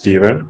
Steven.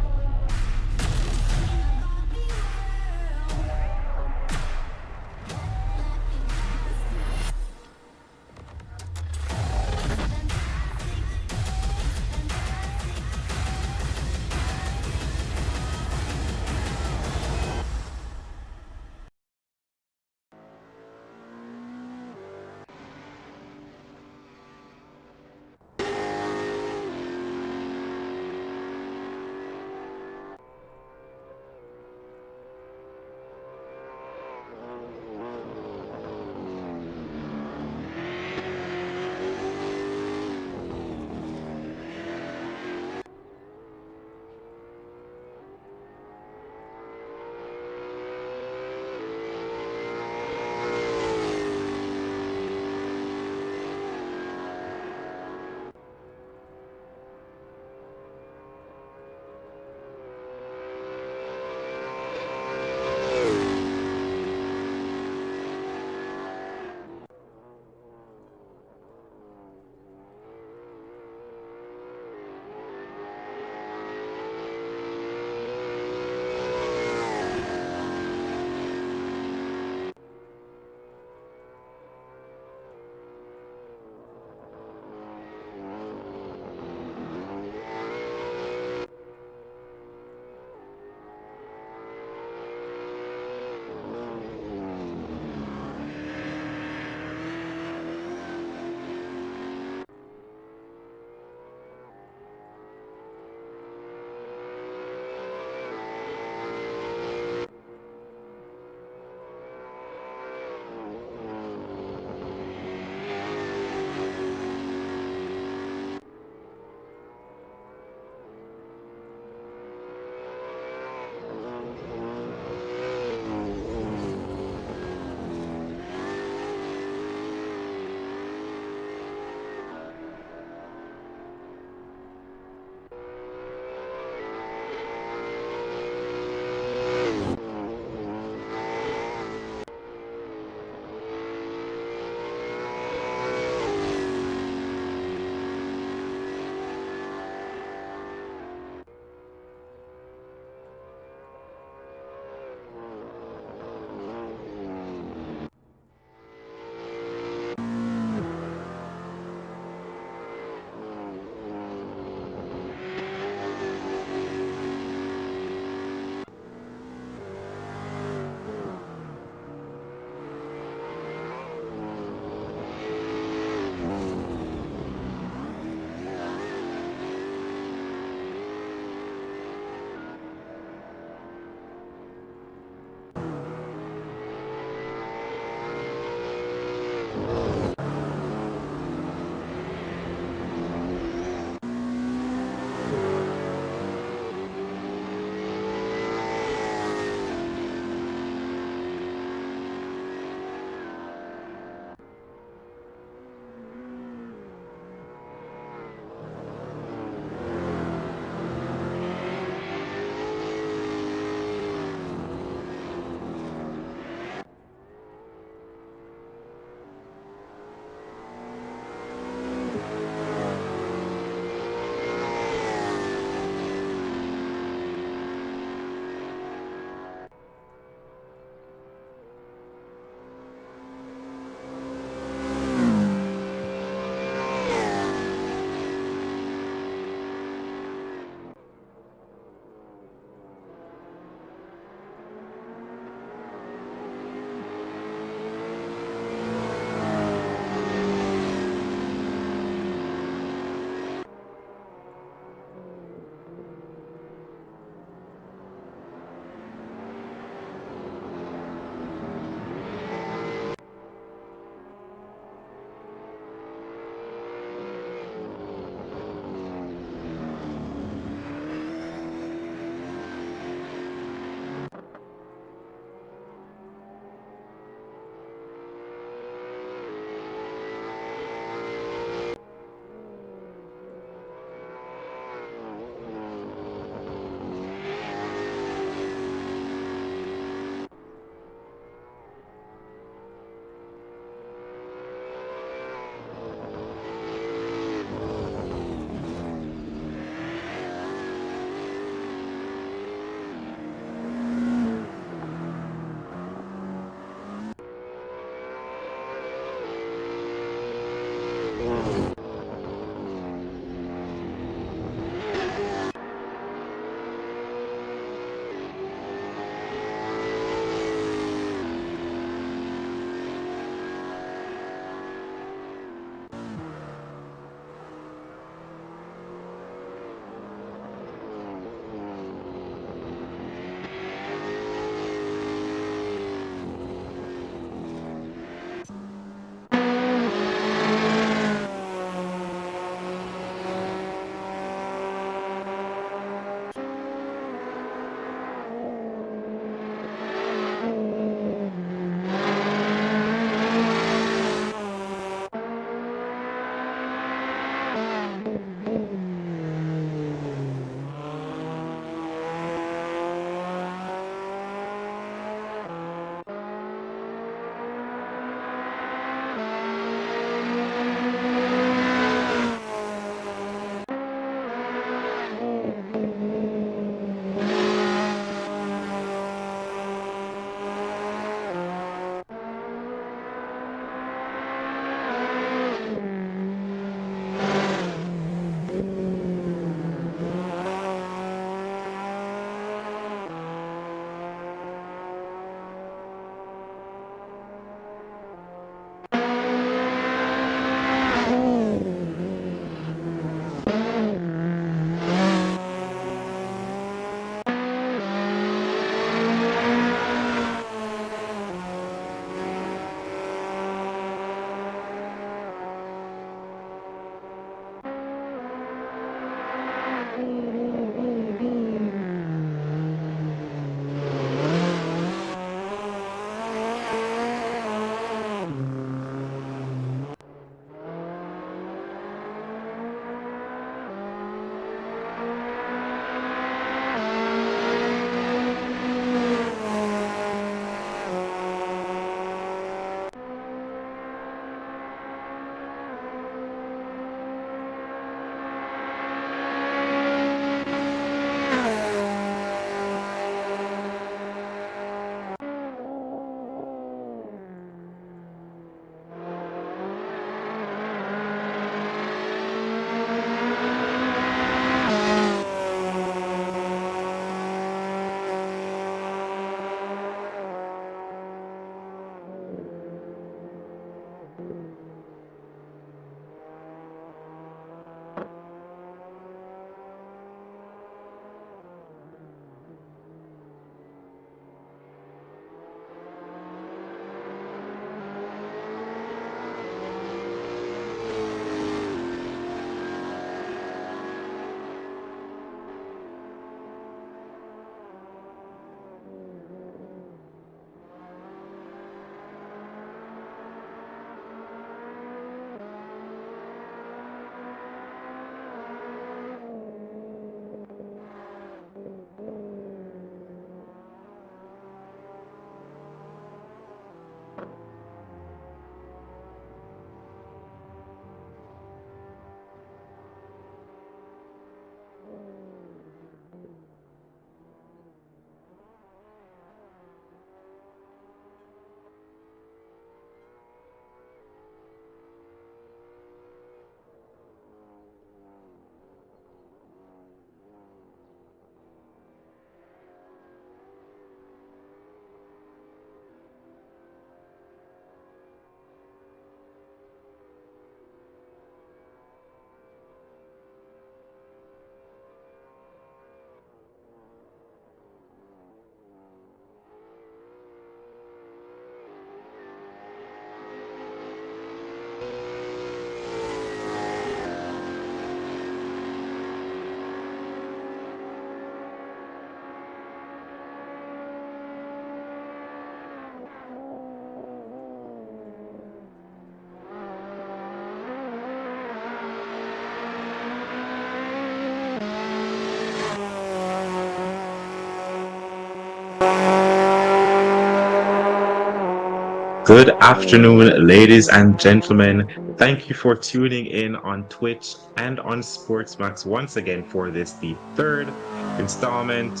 Good afternoon, ladies and gentlemen. Thank you for tuning in on Twitch and on Sportsmax once again for this, the third installment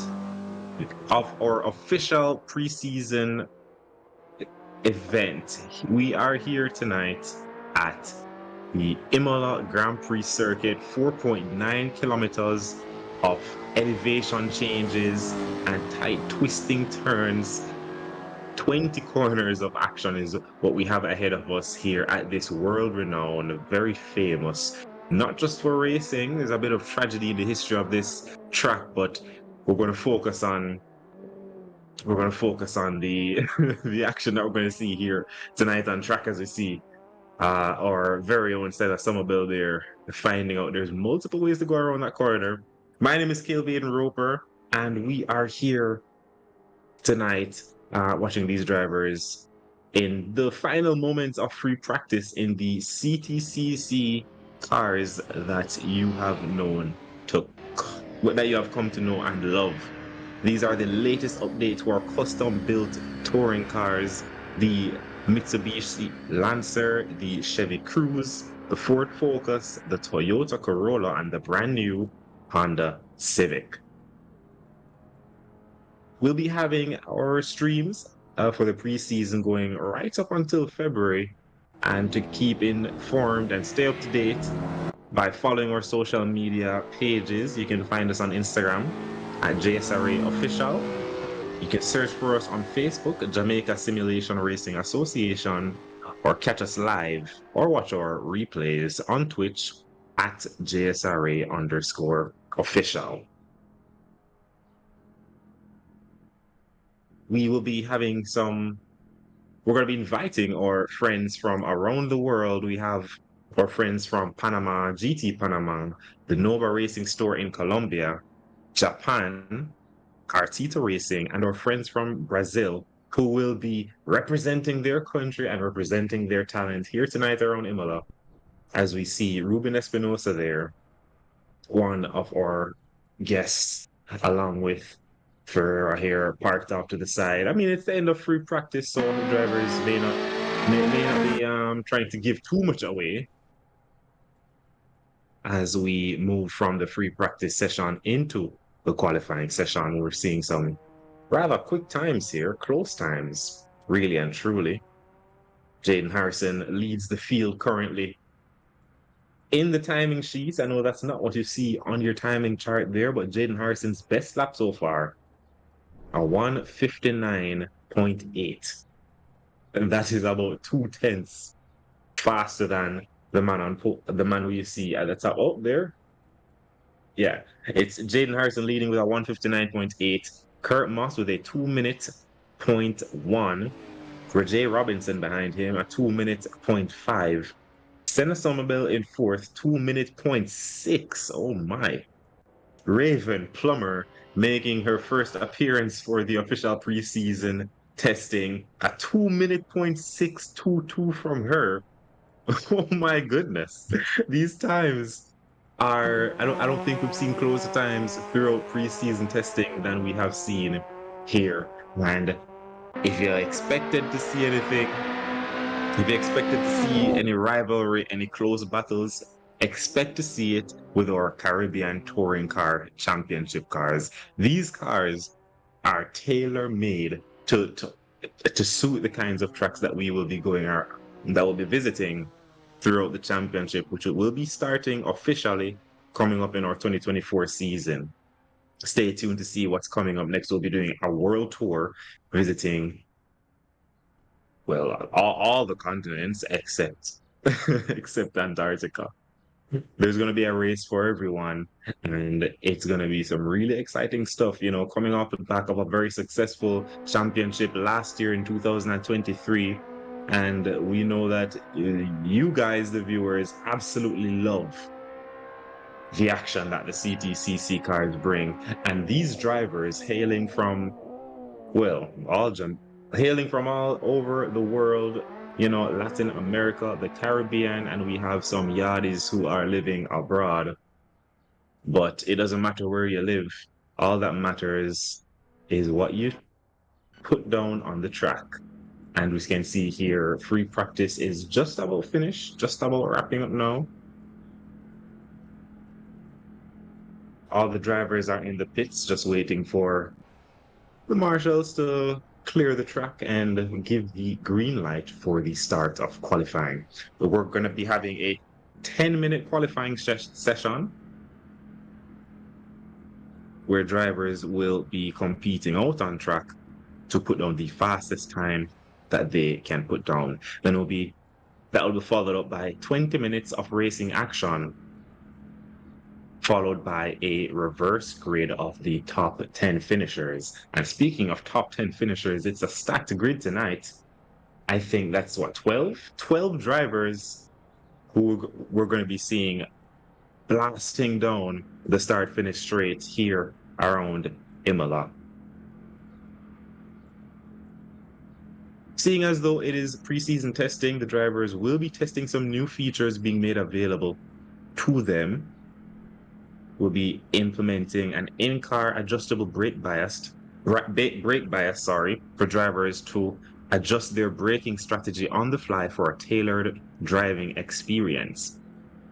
of our official preseason event. We are here tonight at the Imola Grand Prix circuit, 4.9 kilometers of elevation changes and tight twisting turns. 20 corners of action is what we have ahead of us here at this world-renowned, very famous, not just for racing. There's a bit of tragedy in the history of this track, but we're going to focus on the the action that we're going to see here tonight on track. As we see our very own Stella Somerville there, finding out there's multiple ways to go around that corner. My name is Kilvaden Roper, and we are here tonight watching these drivers in the final moments of free practice in the Ctcc cars that you have known to that you have come to know and love. These are the latest updates to our custom built touring cars, the Mitsubishi Lancer, the Chevy Cruze, the Ford Focus, the Toyota Corolla, and the brand new Honda Civic. We'll be having our streams for the preseason going right up until February. And to keep informed and stay up to date by following our social media pages, you can find us on Instagram at Jsra Official. You can search for us on Facebook, Jamaica Simulation Racing Association, or catch us live or watch our replays on Twitch at JSRA_official. We will be having we're going to be inviting our friends from around the world. We have our friends from Panama, GT Panama, the Nova Racing Store in Colombia, Japan, Cartito Racing, and our friends from Brazil, who will be representing their country and representing their talent here tonight around Imola. As we see Ruben Espinosa there, one of our guests, along with Ferreira here parked off to the side. I mean, it's the end of free practice, so the drivers may not be trying to give too much away as we move from the free practice session into the qualifying session. We're seeing some rather quick times here, close times, really and truly. Jaden Harrison leads the field currently. In the timing sheets, I know that's not what you see on your timing chart there, but Jaden Harrison's best lap so far, a 1:59.8. And that is about 2/10 faster than the man who you see at the top. Oh, there. Yeah, it's Jaden Harrison leading with a 1:59.8. Kurt Moss with a 2-minute point one. Rajay Robinson behind him, a 2-minute point five. Senna Somerville in fourth, 2-minute point six. Oh my. Raven Plummer making her first appearance for the official preseason testing, a 2-minute point 622 from her. Oh my goodness. These times are I don't think we've seen closer times throughout preseason testing than we have seen here. And if you expected to see anything, if you expected to see any rivalry, any close battles, expect to see it with our Caribbean Touring Car Championship cars. These cars are tailor-made to suit the kinds of tracks that we will be that will be visiting throughout the championship, which will be starting officially coming up in our 2024 season. Stay tuned to see what's coming up next. We'll be doing a world tour visiting all the continents except except Antarctica. There's going to be a race for everyone, and it's going to be some really exciting stuff, coming off the back of a very successful championship last year in 2023. And we know that you guys, the viewers, absolutely love the action that the Ctcc cars bring. And these drivers hailing from hailing from all over the world, Latin America, the Caribbean, and we have some yardies who are living abroad. But it doesn't matter where you live. All that matters is what you put down on the track. And we can see here, free practice is just about finished, just about wrapping up now. All the drivers are in the pits, just waiting for the marshals to clear the track and give the green light for the start of qualifying. But we're going to be having a 10-minute qualifying session where drivers will be competing out on track to put down the fastest time that they can put down. Then that will be followed up by 20 minutes of racing action, followed by a reverse grid of the top 10 finishers. And speaking of top 10 finishers, it's a stacked grid tonight. I think that's what, 12? 12 drivers who we're going to be seeing blasting down the start-finish straight here around Imola. Seeing as though it is preseason testing, the drivers will be testing some new features being made available to them. We'll be implementing an in-car adjustable brake bias, for drivers to adjust their braking strategy on the fly for a tailored driving experience.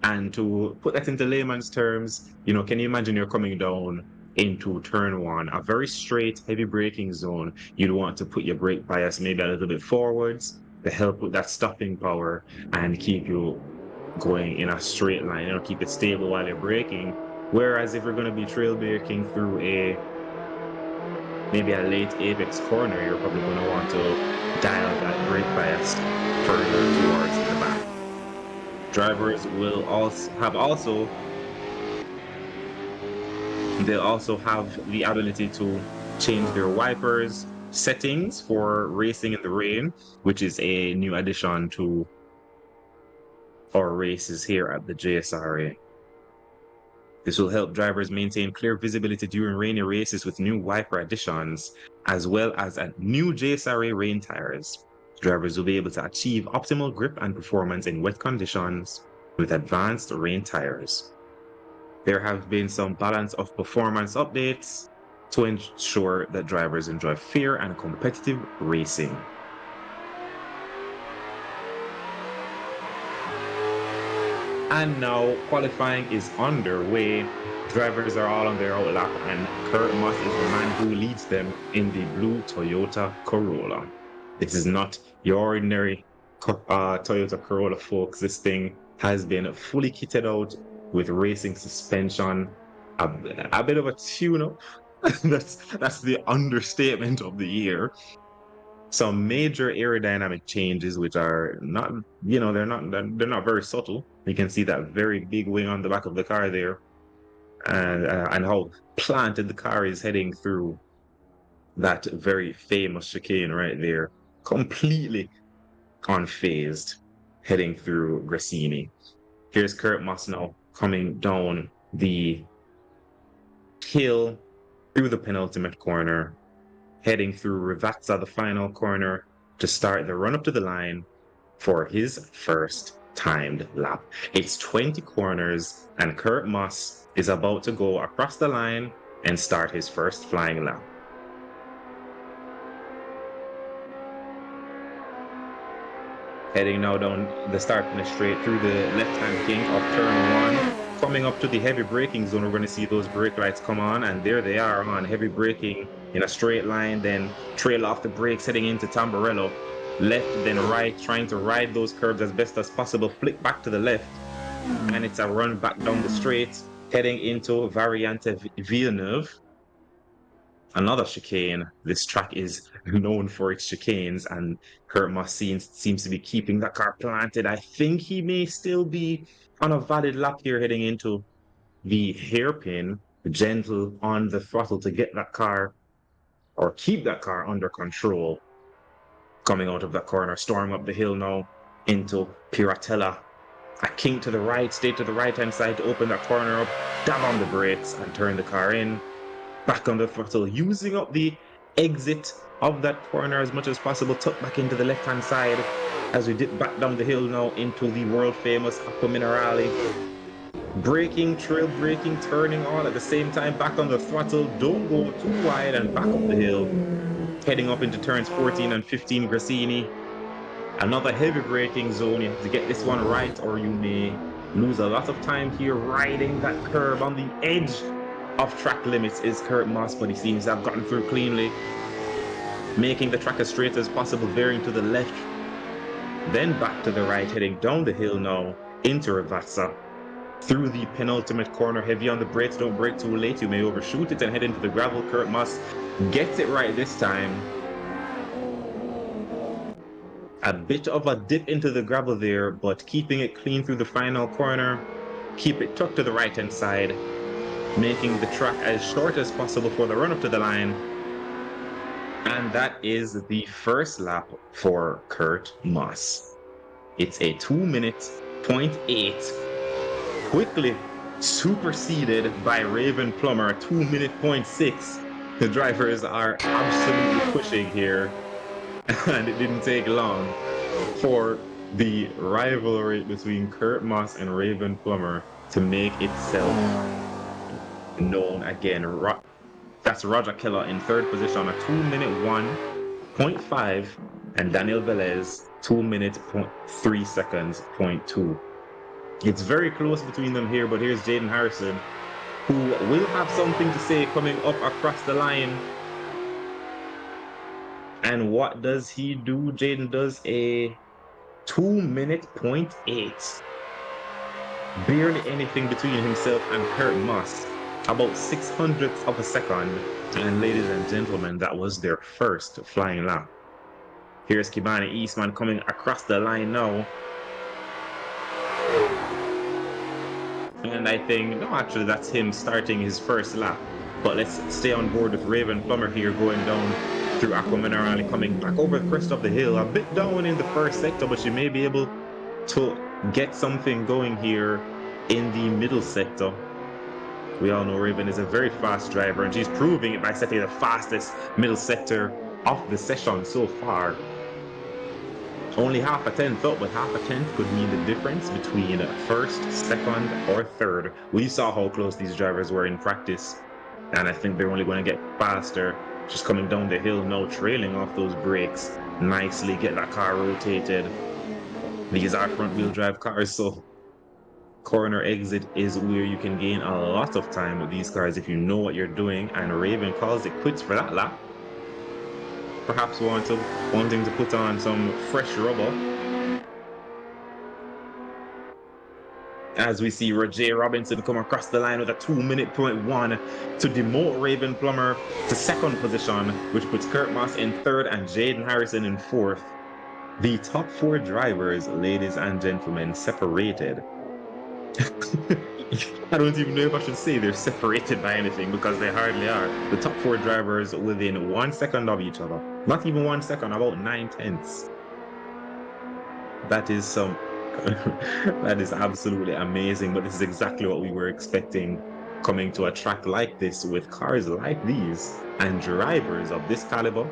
And to put that into layman's terms, can you imagine you're coming down into turn one, a very straight, heavy braking zone? You'd want to put your brake bias maybe a little bit forwards to help with that stopping power and keep you going in a straight line, keep it stable while you're braking. Whereas if you're going to be trail braking through maybe a late apex corner, you're probably going to want to dial that brake bias further towards the back. Drivers will they'll also have the ability to change their wipers settings for racing in the rain, which is a new addition to our races here at the Jsra. This will help drivers maintain clear visibility during rainy races with new wiper additions, as well as new Jsra rain tires. Drivers will be able to achieve optimal grip and performance in wet conditions with advanced rain tires. There have been some balance of performance updates to ensure that drivers enjoy fair and competitive racing. And now qualifying is underway. Drivers are all on their out lap, and Kurt Moss is the man who leads them in the blue Toyota Corolla. This is not your ordinary Toyota Corolla, folks. This thing has been fully kitted out with racing suspension, a bit of a tune-up. that's the understatement of the year. Some major aerodynamic changes, which are not, they're not very subtle. You can see that very big wing on the back of the car there, and how planted the car is heading through that very famous chicane right there, completely unfazed, heading through Grassini. Here's Kurt Moss now coming down the hill through the penultimate corner, heading through Rivazza, the final corner, to start the run up to the line for his first timed lap. It's 20 corners, and Kurt Moss is about to go across the line and start his first flying lap. Heading now down the start finish straight through the left-hand kink of turn one. Coming up to the heavy braking zone, we're going to see those brake lights come on, and there they are on heavy braking in a straight line, then trail off the brakes heading into Tamburello. Left, then right, trying to ride those curves as best as possible, flick back to the left, and it's a run back down the straight, heading into Variante Villeneuve. Another chicane. This track is known for its chicanes, and Kurt Moss seems to be keeping that car planted. I think he may still be on a valid lap here heading into the hairpin, gentle on the throttle to get that car or keep that car under control. Coming out of that corner, storming up the hill now into Piratella. A kink to the right, stay to the right-hand side to open that corner up, dab on the brakes and turn the car in. Back on the throttle, using up the exit of that corner as much as possible, tuck back into the left-hand side as we dip back down the hill now into the world-famous Acqua Minerale. Braking, trail braking, turning all at the same time, back on the throttle. Don't go too wide and back up the hill. Heading up into turns 14 and 15, Grassini. Another heavy braking zone. You have to get this one right or you may lose a lot of time here riding that curb. On the edge of track limits is Kurt Moss, but he seems to have gotten through cleanly, making the track as straight as possible, veering to the left, then back to the right, heading down the hill now into Ravazza. Through the penultimate corner, heavy on the brakes, don't brake too late, you may overshoot it and head into the gravel. Kurt Moss gets it right this time. A bit of a dip into the gravel there, but keeping it clean through the final corner. Keep it tucked to the right-hand side, making the track as short as possible for the run-up to the line. And that is the first lap for Kurt Moss. It's a 2-minute 0.8, quickly superseded by Raven Plummer, 2-minute 0.6. The drivers are absolutely pushing here, and it didn't take long for the rivalry between Kurt Moss and Raven Plummer to make itself known again. That's Roger Keller in third position, a 2-minute 1.5, and Daniel Velez 2-minute 3 seconds 0.2. It's very close between them here, but here's Jaden Harrison, who will have something to say coming up across the line. And what does he do? Jaden does a 2-minute 0.8. Barely anything between himself and Kurt Moss. About 600ths of a second. And ladies and gentlemen, that was their first flying lap. Here's Kibani Eastman coming across the line now. And I think, no, actually, that's him starting his first lap. But let's stay on board with Raven Plummer here, going down through Aqua Minerale, coming back over the crest of the hill. A bit down in the first sector, but she may be able to get something going here in the middle sector. We all know Raven is a very fast driver, and she's proving it by setting the fastest middle sector of the session so far. Only half a tenth up, but half a tenth could mean the difference between first, second, or third. We saw how close these drivers were in practice, and I think they're only going to get faster. Just coming down the hill now, trailing off those brakes nicely, get that car rotated. These are front-wheel drive cars, so corner exit is where you can gain a lot of time with these cars if you know what you're doing, and Raven calls it quits for that lap. Perhaps wanting to put on some fresh rubber. As we see Roger Robinson come across the line with a 2-minute 0.1 to demote Raven Plummer to second position, which puts Kurt Moss in third and Jaden Harrison in fourth. The top four drivers, ladies and gentlemen, separated. I don't even know if I should say they're separated by anything, because they hardly are. The top four drivers within 1 second of each other. Not even 1 second, about 9/10. That is some... that is absolutely amazing, but this is exactly what we were expecting coming to a track like this with cars like these and drivers of this caliber.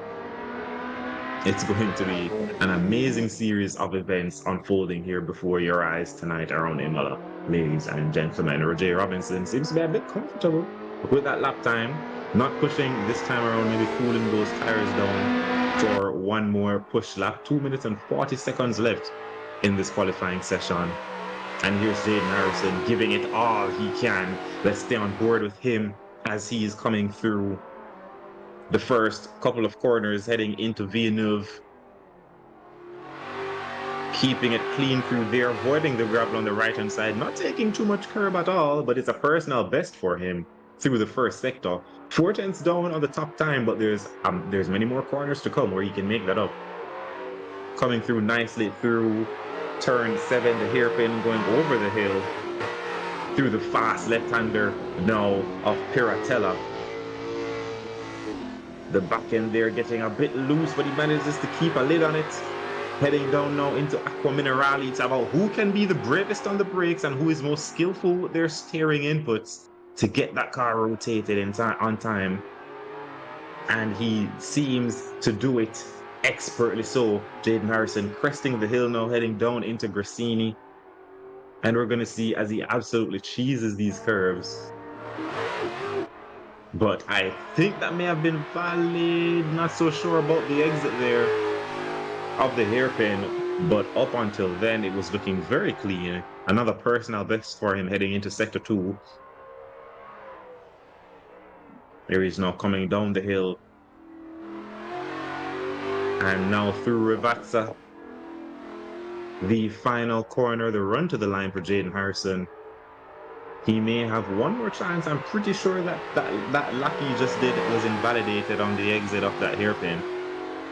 It's going to be an amazing series of events unfolding here before your eyes tonight around Imola, ladies and gentlemen. Roger Robinson seems to be a bit comfortable with that lap time, not pushing this time around, maybe cooling those tires down for one more push lap. 2 minutes and 40 seconds left in this qualifying session. And here's Jaden Harrison giving it all he can. Let's stay on board with him as he's coming through the first couple of corners heading into Villeneuve. Keeping it clean through there, avoiding the gravel on the right-hand side, not taking too much curb at all, but it's a personal best for him through the first sector. 4/10 down on the top time, but there's many more corners to come where he can make that up. Coming through nicely through turn 7, the hairpin going over the hill, through the fast left-hander now of Piratella. The back end there getting a bit loose, but he manages to keep a lid on it. Heading down now into Aqua Minerale. It's about who can be the bravest on the brakes and who is most skillful with their steering inputs to get that car rotated on time. And he seems to do it expertly so. Jaden Harrison cresting the hill now, heading down into Grassini. And we're going to see as he absolutely cheeses these curves. but I think that may have been valid. Not so sure about the exit there of the hairpin, but up until then, it was looking very clean. Another personal best for him heading into sector 2. There he's now coming down the hill. And now through Rivatsa, the final corner, the run to the line for Jaden Harrison. He may have one more chance. I'm pretty sure that lap he just did was invalidated on the exit of that hairpin.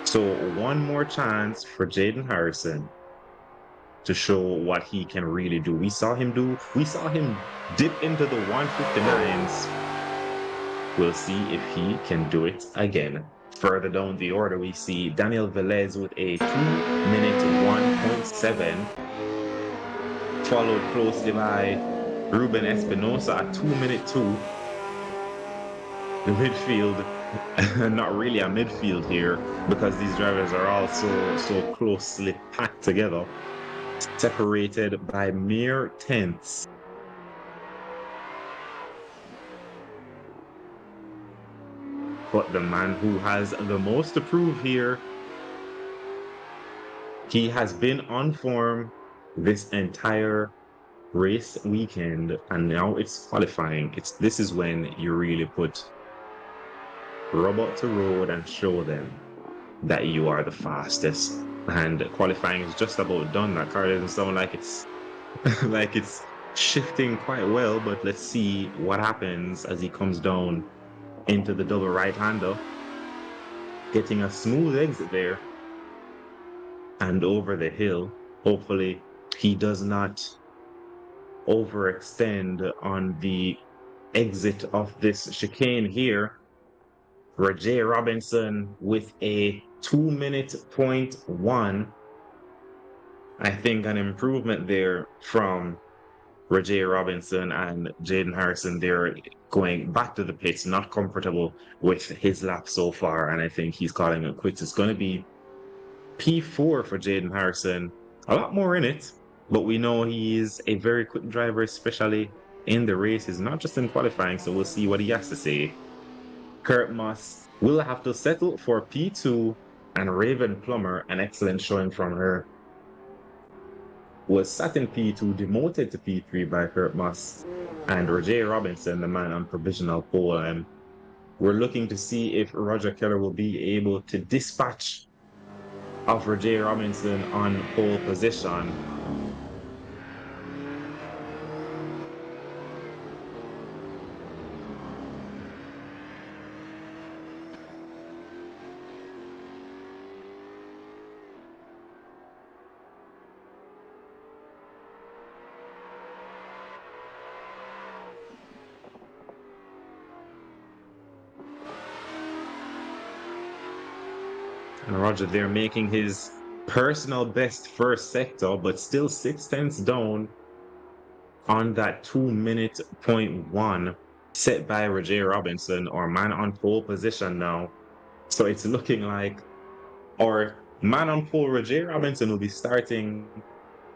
So one more chance for Jaden Harrison to show what he can really do. We saw him dip into the 159s. We'll see if he can do it again. Further down the order, we see Daniel Velez with a 2-minute 1.7, followed closely by Ruben Espinosa at 2-minute 2. The midfield, not really a midfield here because these drivers are all so closely packed together, separated by mere tenths. But the man who has the most to prove here, he has been on form this entire race weekend, and now it's qualifying. This is when you really put rubber to road and show them that you are the fastest. And qualifying is just about done. That car doesn't sound like it's like it's shifting quite well, but let's see what happens as he comes down into the double right-hander, getting a smooth exit there and over the hill. Hopefully he does not overextend on the exit of this chicane here. Rajay Robinson with a 2-minute 0.1. I think an improvement there from Rajay Robinson and Jaden Harrison. They're going back to the pits, not comfortable with his lap so far, and I think he's calling it quits. It's going to be P4 for Jaden Harrison. A lot more in it, but we know he's a very quick driver, especially in the races, not just in qualifying, so we'll see what he has to say. Kurt Moss will have to settle for P2, and Raven Plummer, an excellent showing from her, was sat in P2, demoted to P3 by Kurt Moss, and Rajay Robinson, the man on provisional pole. And we're looking to see if Roger Keller will be able to dispatch of Rajay Robinson on pole position. And Roger there making his personal best first sector, but still 0.6 down on that 2-minute 0.1 set by Rajay Robinson, or man on pole position now. So it's looking like our man on pole, Rajay Robinson, will be starting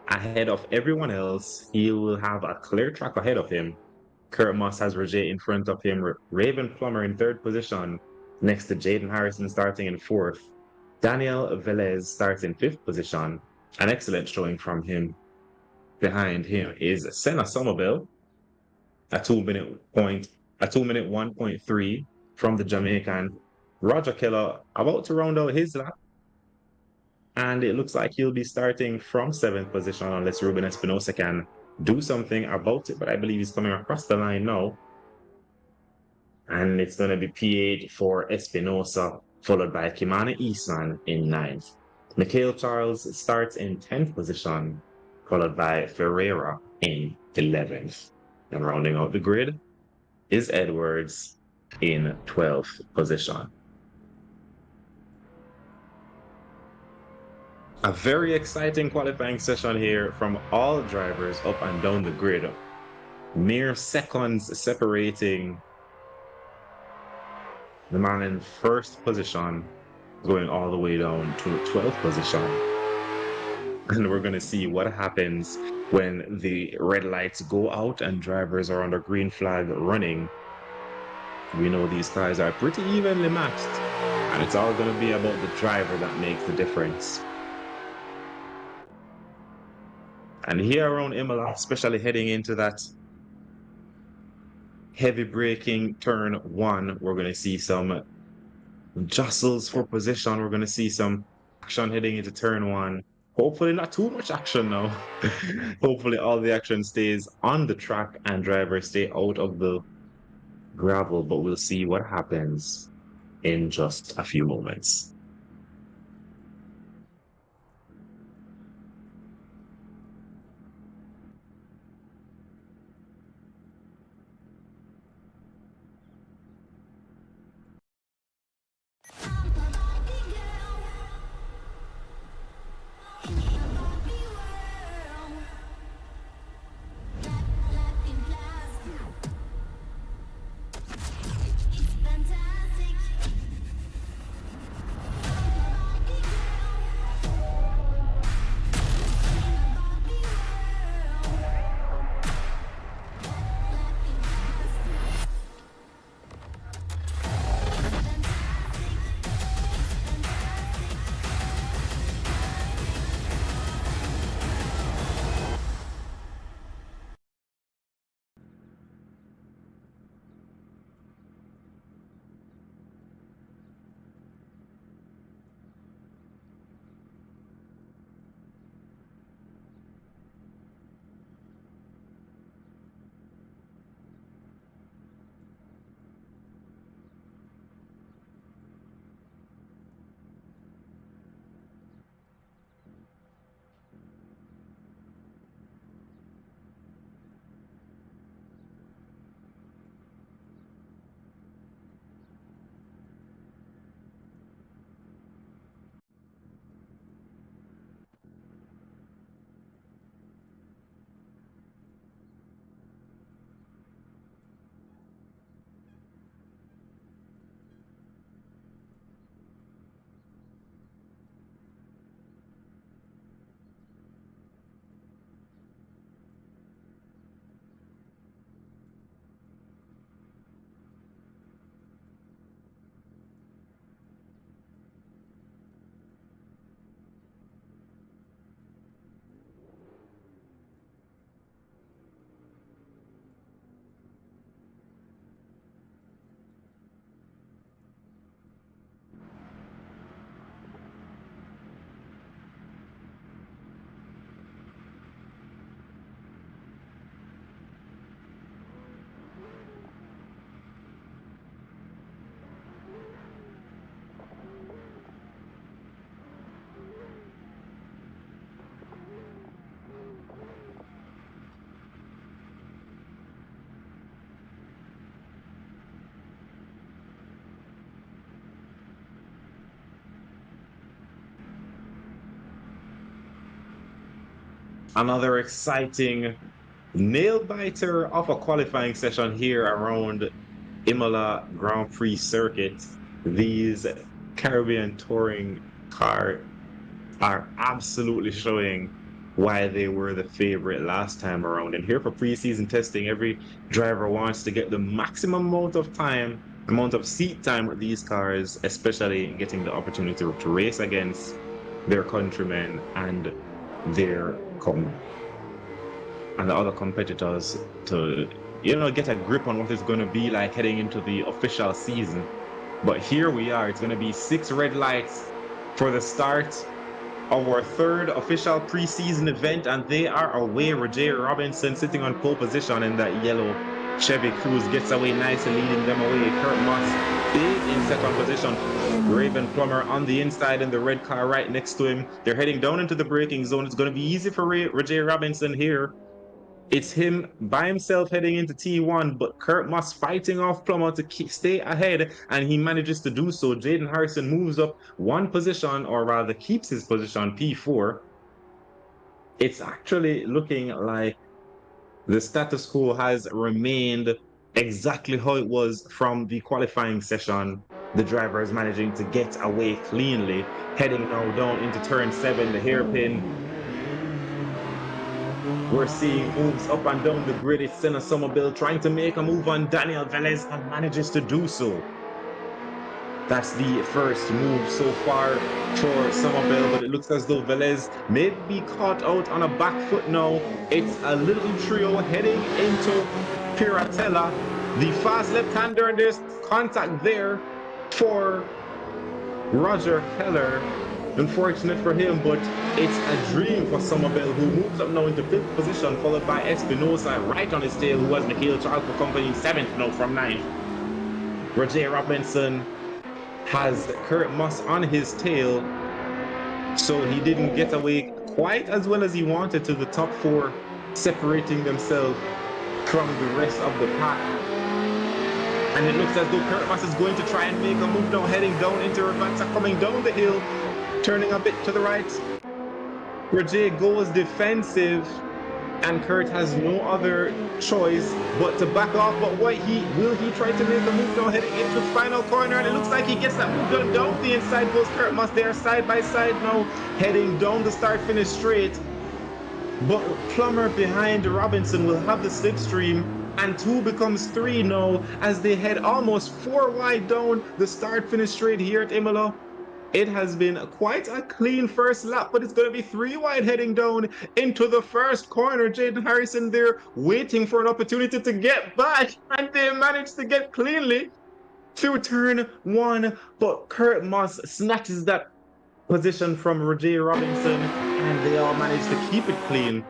ahead of everyone else. He will have a clear track ahead of him. Kurt Moss has Rajay in front of him. Raven Plummer in third position, next to Jaden Harrison starting in fourth. Daniel Velez starts in fifth position. An excellent showing from him. Behind him is Senna Somerville, a 2-minute 1.3 from the Jamaican. Roger Keller about to round out his lap, and it looks like he'll be starting from seventh position unless Ruben Espinosa can do something about it, but I believe he's coming across the line now. And it's going to be P8 for Espinosa, followed by Kimani Eastman in ninth. Mikhail Charles starts in 10th position, followed by Ferreira in 11th. And rounding out the grid is Edwards in 12th position. A very exciting qualifying session here from all drivers up and down the grid. Mere seconds separating the man in first position going all the way down to 12th position. And we're going to see what happens when the red lights go out and drivers are under green flag running We know these cars are pretty evenly matched, and it's all going to be about the driver that makes the difference. And here around Imola, especially heading into that heavy braking turn one, we're going to see some jostles for position. We're going to see some action heading into turn one. Hopefully not too much action now. Hopefully all the action stays on the track and drivers stay out of the gravel, but we'll see what happens in just a few moments. Another exciting nail biter of a qualifying session here around Imola Grand Prix circuit. These Caribbean touring cars are absolutely showing why they were the favorite last time around. And here for preseason testing, every driver wants to get the maximum amount of seat time with these cars, especially getting the opportunity to race against their countrymen and their and the other competitors to get a grip on what it's going to be like heading into the official season. But here we are. It's going to be 6 red lights for the start of our 3rd official preseason event, and they are away. Jsra Robinson sitting on pole position in that yellow Chevy Cruze gets away nicely, leading them away. Kurt Moss big in second position. Raven Plummer on the inside in the red car right next to him. They're heading down into the braking zone. It's going to be easy for Jsra Robinson here. It's him by himself heading into T1, but Kurt Moss fighting off Plummer to stay ahead, and he manages to do so. Jaden Harrison moves up 1 position, or rather keeps his position, P4. It's actually looking like the status quo has remained exactly how it was from the qualifying session. The driver is managing to get away cleanly, heading now down into turn 7, the hairpin. we're seeing moves up and down the grid. It's Senna Somerville trying to make a move on Daniel Velez and manages to do so. That's the first move so far for Somerville, but it looks as though Velez may be caught out on a back foot now. It's a little trio heading into Piratella. The fast left-hander, and there's contact there for Roger Heller. Unfortunate for him, but it's a dream for Somerville, who moves up now into 5th position, followed by Espinosa right on his tail, who has Mikhail Charles for company 7th now from 9th. Roger Robinson has Kurt Moss on his tail, so he didn't get away quite as well as he wanted to the top 4, separating themselves from the rest of the pack. And it looks as though Kurt Moss is going to try and make a move now, heading down into Ravanza, coming down the hill, turning a bit to the right. Roger goes defensive, and Kurt has no other choice but to back off. But will he try to make a move now, heading into the final corner? And it looks like he gets that move done down the inside. Goes Kurt Moss there, side by side now, heading down the start-finish straight. But Plummer behind Robinson will have the slipstream, and 2 becomes 3 now as they head almost 4 wide down the start-finish straight here at Imola. It has been quite a clean first lap, but it's going to be 3 wide heading down into the first corner. Jaden Harrison there waiting for an opportunity to get back, and they managed to get cleanly through turn 1, but Kurt Moss snatches that position from Roger Robinson, and they all managed to keep it clean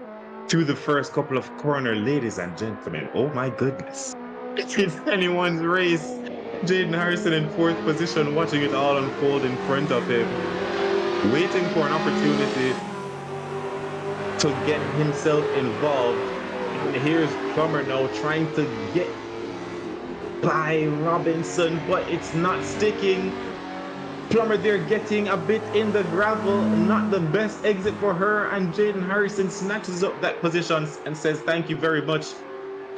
through the first couple of corners. Ladies and gentlemen, oh my goodness, it's anyone's race. Jaden Harrison in 4th position, watching it all unfold in front of him, waiting for an opportunity to get himself involved. And here's Plummer now trying to get by Robinson, but it's not sticking. Plummer there getting a bit in the gravel, not the best exit for her, and Jaden Harrison snatches up that position and says thank you very much.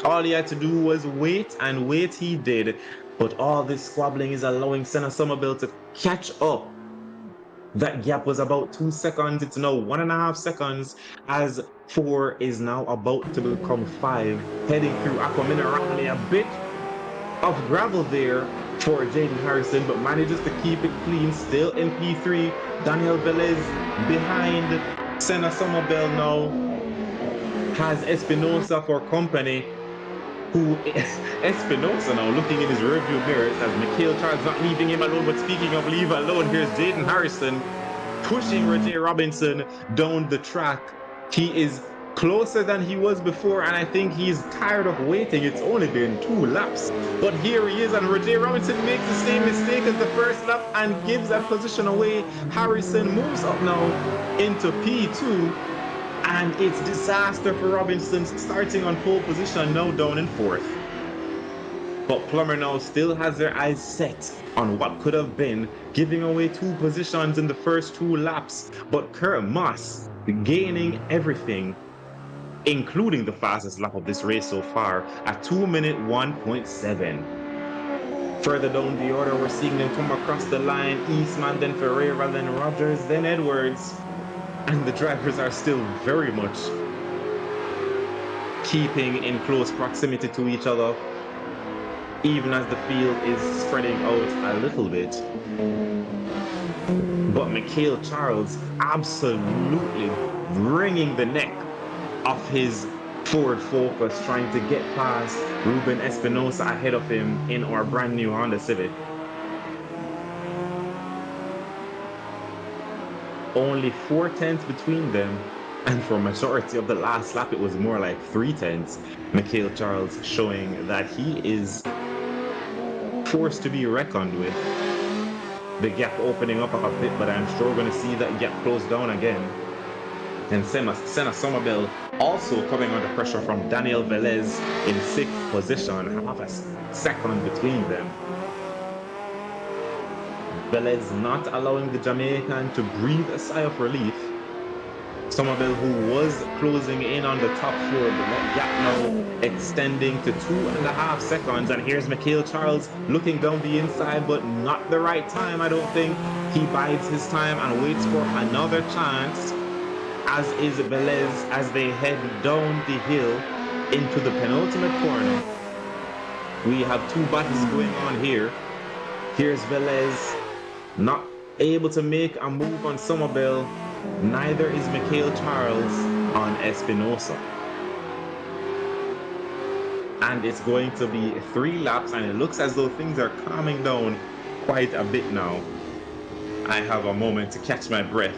All he had to do was wait, and wait he did. But all this squabbling is allowing Senna Somerville to catch up. That gap was about 2 seconds. It's now 1.5 seconds, as 4 is now about to become 5. Heading through Aqua Minerale, a bit of gravel there for Jaden Harrison, but manages to keep it clean. Still in P3. Daniel Velez behind Senna Somerville now. Has Espinosa for company. Who Espinosa now looking in his rearview mirrors as Mikhail Charles not leaving him alone. But speaking of leave alone, here's Jaden Harrison pushing Roger Robinson down the track. He is closer than he was before, and I think he's tired of waiting. It's only been 2 laps, but here he is, and Roger Robinson makes the same mistake as the first lap and gives that position away. Harrison moves up now into P2. And it's disaster for Robinson, starting on pole position, now down in 4th. But Plummer now still has their eyes set on what could have been, giving away 2 positions in the first 2 laps. But Kurt Moss gaining everything, including the fastest lap of this race so far, at 2 minute 1.7. Further down the order, we're seeing them come across the line. Eastman, then Ferreira, then Rogers, then Edwards. And the drivers are still very much keeping in close proximity to each other, even as the field is spreading out a little bit. But Mikhail Charles absolutely wringing the neck of his Ford Focus, trying to get past Ruben Espinosa ahead of him in our brand new Honda Civic. Only 4 tenths between them, and for a majority of the last lap it was more like 3 tenths. Mikhail Charles showing that he is forced to be reckoned with. The gap opening up a bit, but I'm sure we're going to see that gap close down again. And Senna Somerville also coming under pressure from Daniel Velez in 6th position, half a second between them. Velez not allowing the Jamaican to breathe a sigh of relief. Somerville, who was closing in on the top 4, but that gap now extending to 2.5 seconds. And here's Mikhail Charles looking down the inside, but not the right time, I don't think. He bides his time and waits for another chance as is Velez as they head down the hill into the penultimate corner. We have two battles going on here. Here's Velez, not able to make a move on Somerville. Neither is Mikhail Charles on Espinosa. And it's going to be 3 laps, and it looks as though things are calming down quite a bit now. I have a moment to catch my breath,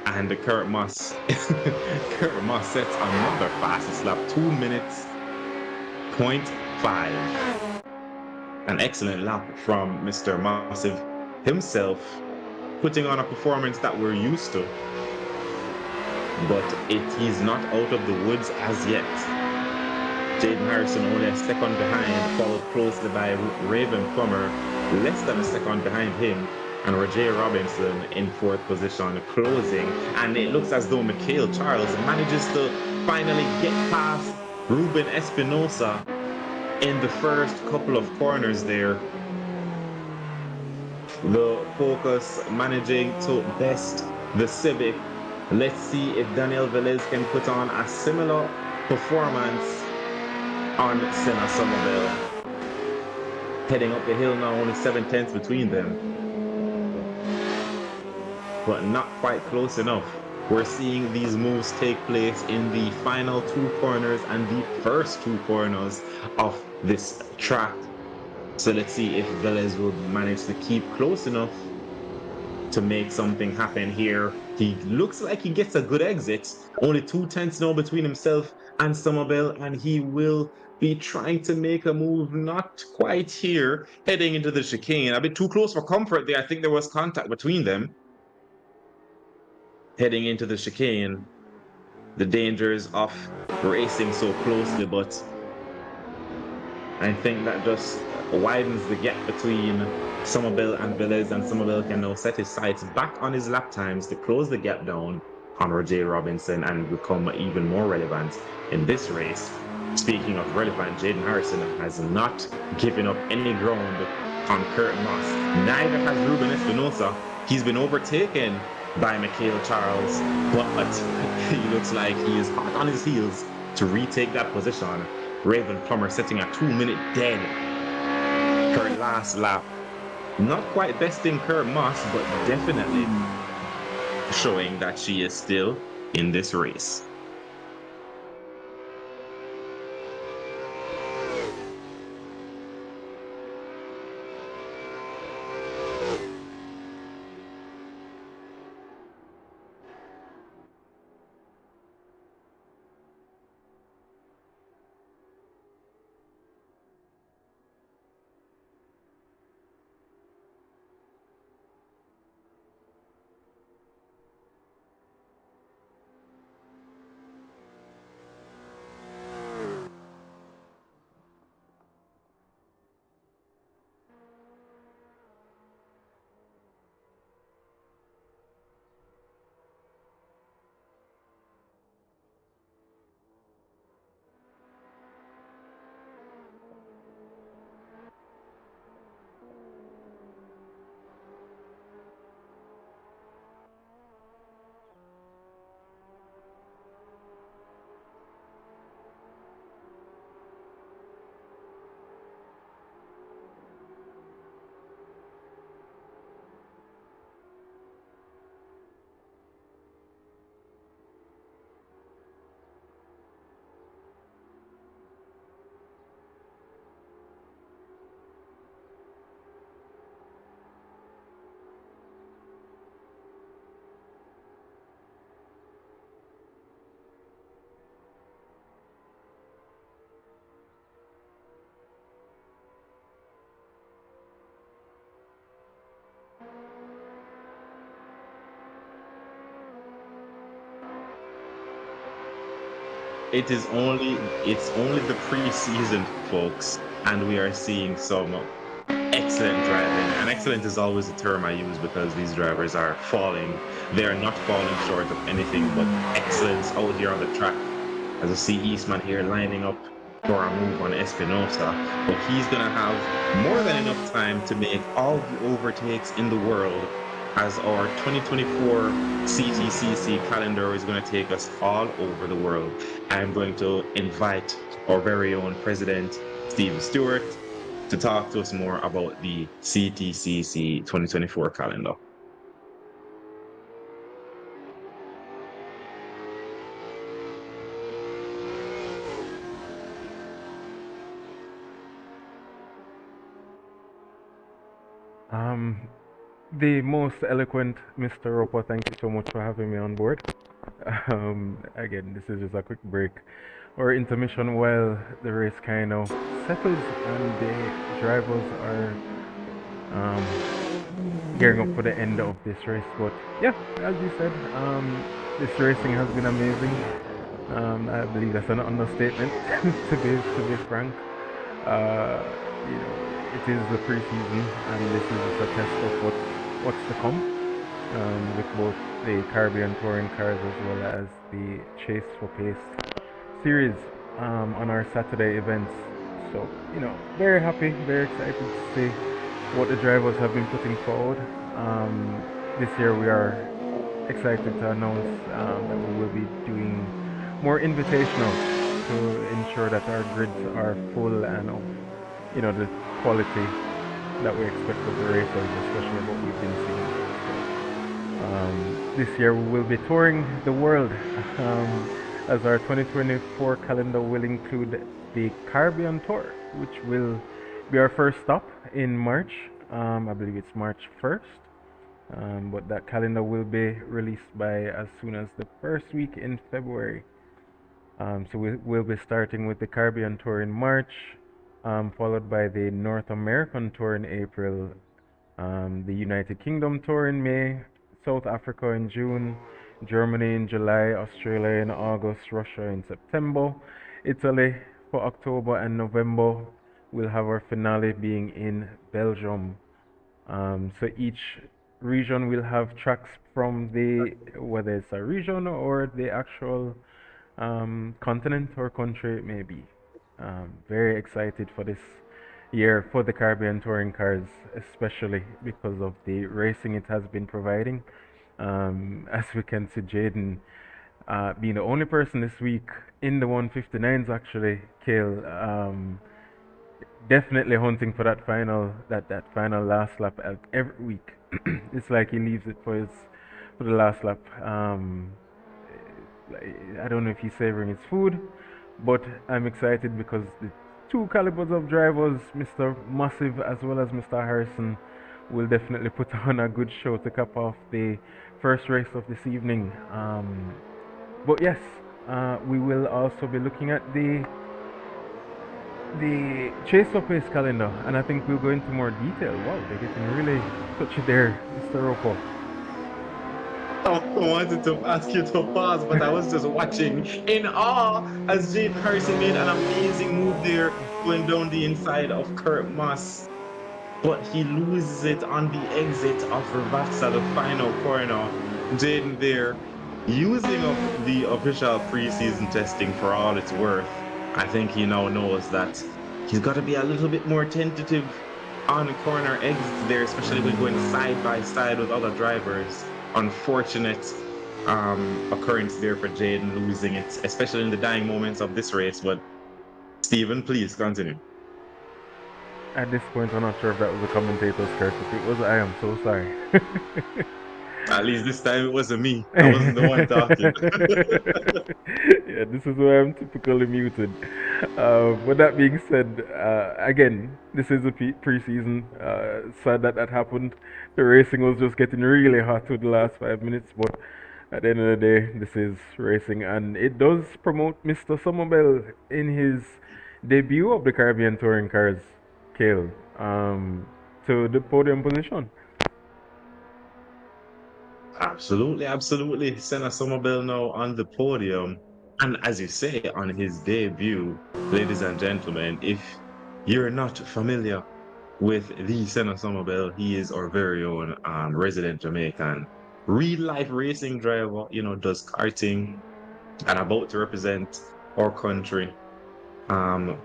and the Kurt Moss Kurt Moss sets another fastest lap, 2 minutes, 0.5. An excellent lap from Mr. Massive himself, putting on a performance that we're used to. But he's not out of the woods as yet. Jaden Harrison only a second behind, followed closely by Raven Plummer, less than a second behind him, and Roger Robinson in 4th position, closing. And it looks as though Mikhail Charles manages to finally get past Ruben Espinosa in the first couple of corners there. The Focus managing to best the Civic. Let's see if Daniel Velez can put on a similar performance on Senna Somerville. Heading up the hill now, only 7/10 between them. But not quite close enough. We're seeing these moves take place in the final 2 corners and the first 2 corners of this track. So let's see if Velez will manage to keep close enough to make something happen here. He looks like he gets a good exit. Only 2/10 now between himself and Somerville, and he will be trying to make a move, not quite here, heading into the chicane. A bit too close for comfort there. I think there was contact between them. Heading into the chicane. The dangers of racing so closely, but I think that just widens the gap between Somerville and Velez, and Somerville can now set his sights back on his lap times to close the gap down on Roger Robinson and become even more relevant in this race. Speaking of relevant, Jaden Harrison has not given up any ground on Kurt Moss. Neither has Ruben Espinosa. He's been overtaken by Mikhail Charles, but he looks like he is hot on his heels to retake that position. Raven Plummer setting a 2-minute dead her last lap. Not quite besting Kurt Moss, but definitely showing that she is still in this race. It's only the preseason, folks, and we are seeing some excellent driving. And excellent is always a term I use because these drivers are falling. They are not falling short of anything but excellence out here on the track. As I see Eastman here lining up for a move on Espinosa, but he's gonna have more than enough time to make all the overtakes in the world as our 2024 CTCC calendar is going to take us all over the world. I'm going to invite our very own president, Steve Stewart, to talk to us more about the CTCC 2024 calendar. The most eloquent Mr. Roper, thank you so much for having me on board. Again, this is just a quick break or intermission while the race kind of settles and the drivers are um, gearing up for the end of this race. But yeah, as you said, this racing has been amazing. I believe that's an understatement, to be frank. Uh, it is the preseason, and this is just a test of what's to come with both the Caribbean Touring cars as well as the Chase for Pace series on our Saturday events. So, very happy, very excited to see what the drivers have been putting forward. This year we are excited to announce that we will be doing more invitational to ensure that our grids are full and of the quality that we expect of the racers, especially what we've been seeing. This year we will be touring the world as our 2024 calendar will include the Caribbean Tour, which will be our first stop in March. I believe it's March 1st, but that calendar will be released by as soon as the first week in February. So we'll be starting with the Caribbean Tour in March, followed by the North American Tour in April, the United Kingdom Tour in May, South Africa in June, Germany in July, Australia in August, Russia in September, Italy for October and November. We'll have our finale being in Belgium. So each region will have tracks from whether it's a region or the actual continent or country it may be. Very excited for this year for the Caribbean touring cars, especially because of the racing it has been providing. As we can see, Jaden being the only person this week in the 159s, actually, Kale, definitely hunting for that final last lap every week. It's like he leaves it for the last lap. I don't know if he's savoring his food, but I'm excited because the two calibers of drivers, Mr. Massive as well as Mr. Harrison, will definitely put on a good show to cap off the first race of this evening. But yes, we will also be looking at the Chase for Pace calendar, and I think we'll go into more detail. Wow, they're getting really touchy there, Mr. Rocco. I wanted to ask you to pause, but I was just watching in awe as Jaden Harrison made an amazing move there, going down the inside of Kurt Moss. But he loses it on the exit of Ravazza, the final corner. Jaden there, using up the official preseason testing for all it's worth. I think he now knows that he's got to be a little bit more tentative on the corner exits there, especially when going side by side with other drivers. Unfortunate occurrence there for Jaden losing it, especially in the dying moments of this race. But Stephen, please continue. At this point, I'm not sure if that was a commentator's curse. If it was, I am so sorry. At least this time it wasn't me. I wasn't the one talking. Yeah, this is why I'm typically muted. But that being said, again, this is a preseason. Sad that happened. The racing was just getting really hot with the last 5 minutes, but at the end of the day, this is racing, and it does promote Mr. Somerville in his debut of the Caribbean Touring Cars, Kale, to the podium position. Absolutely, absolutely. Senna Somerville now on the podium. And as you say, on his debut, ladies and gentlemen, if you're not familiar with the Senna Somerville, he is our very own resident Jamaican, real life racing driver, does karting and about to represent our country um,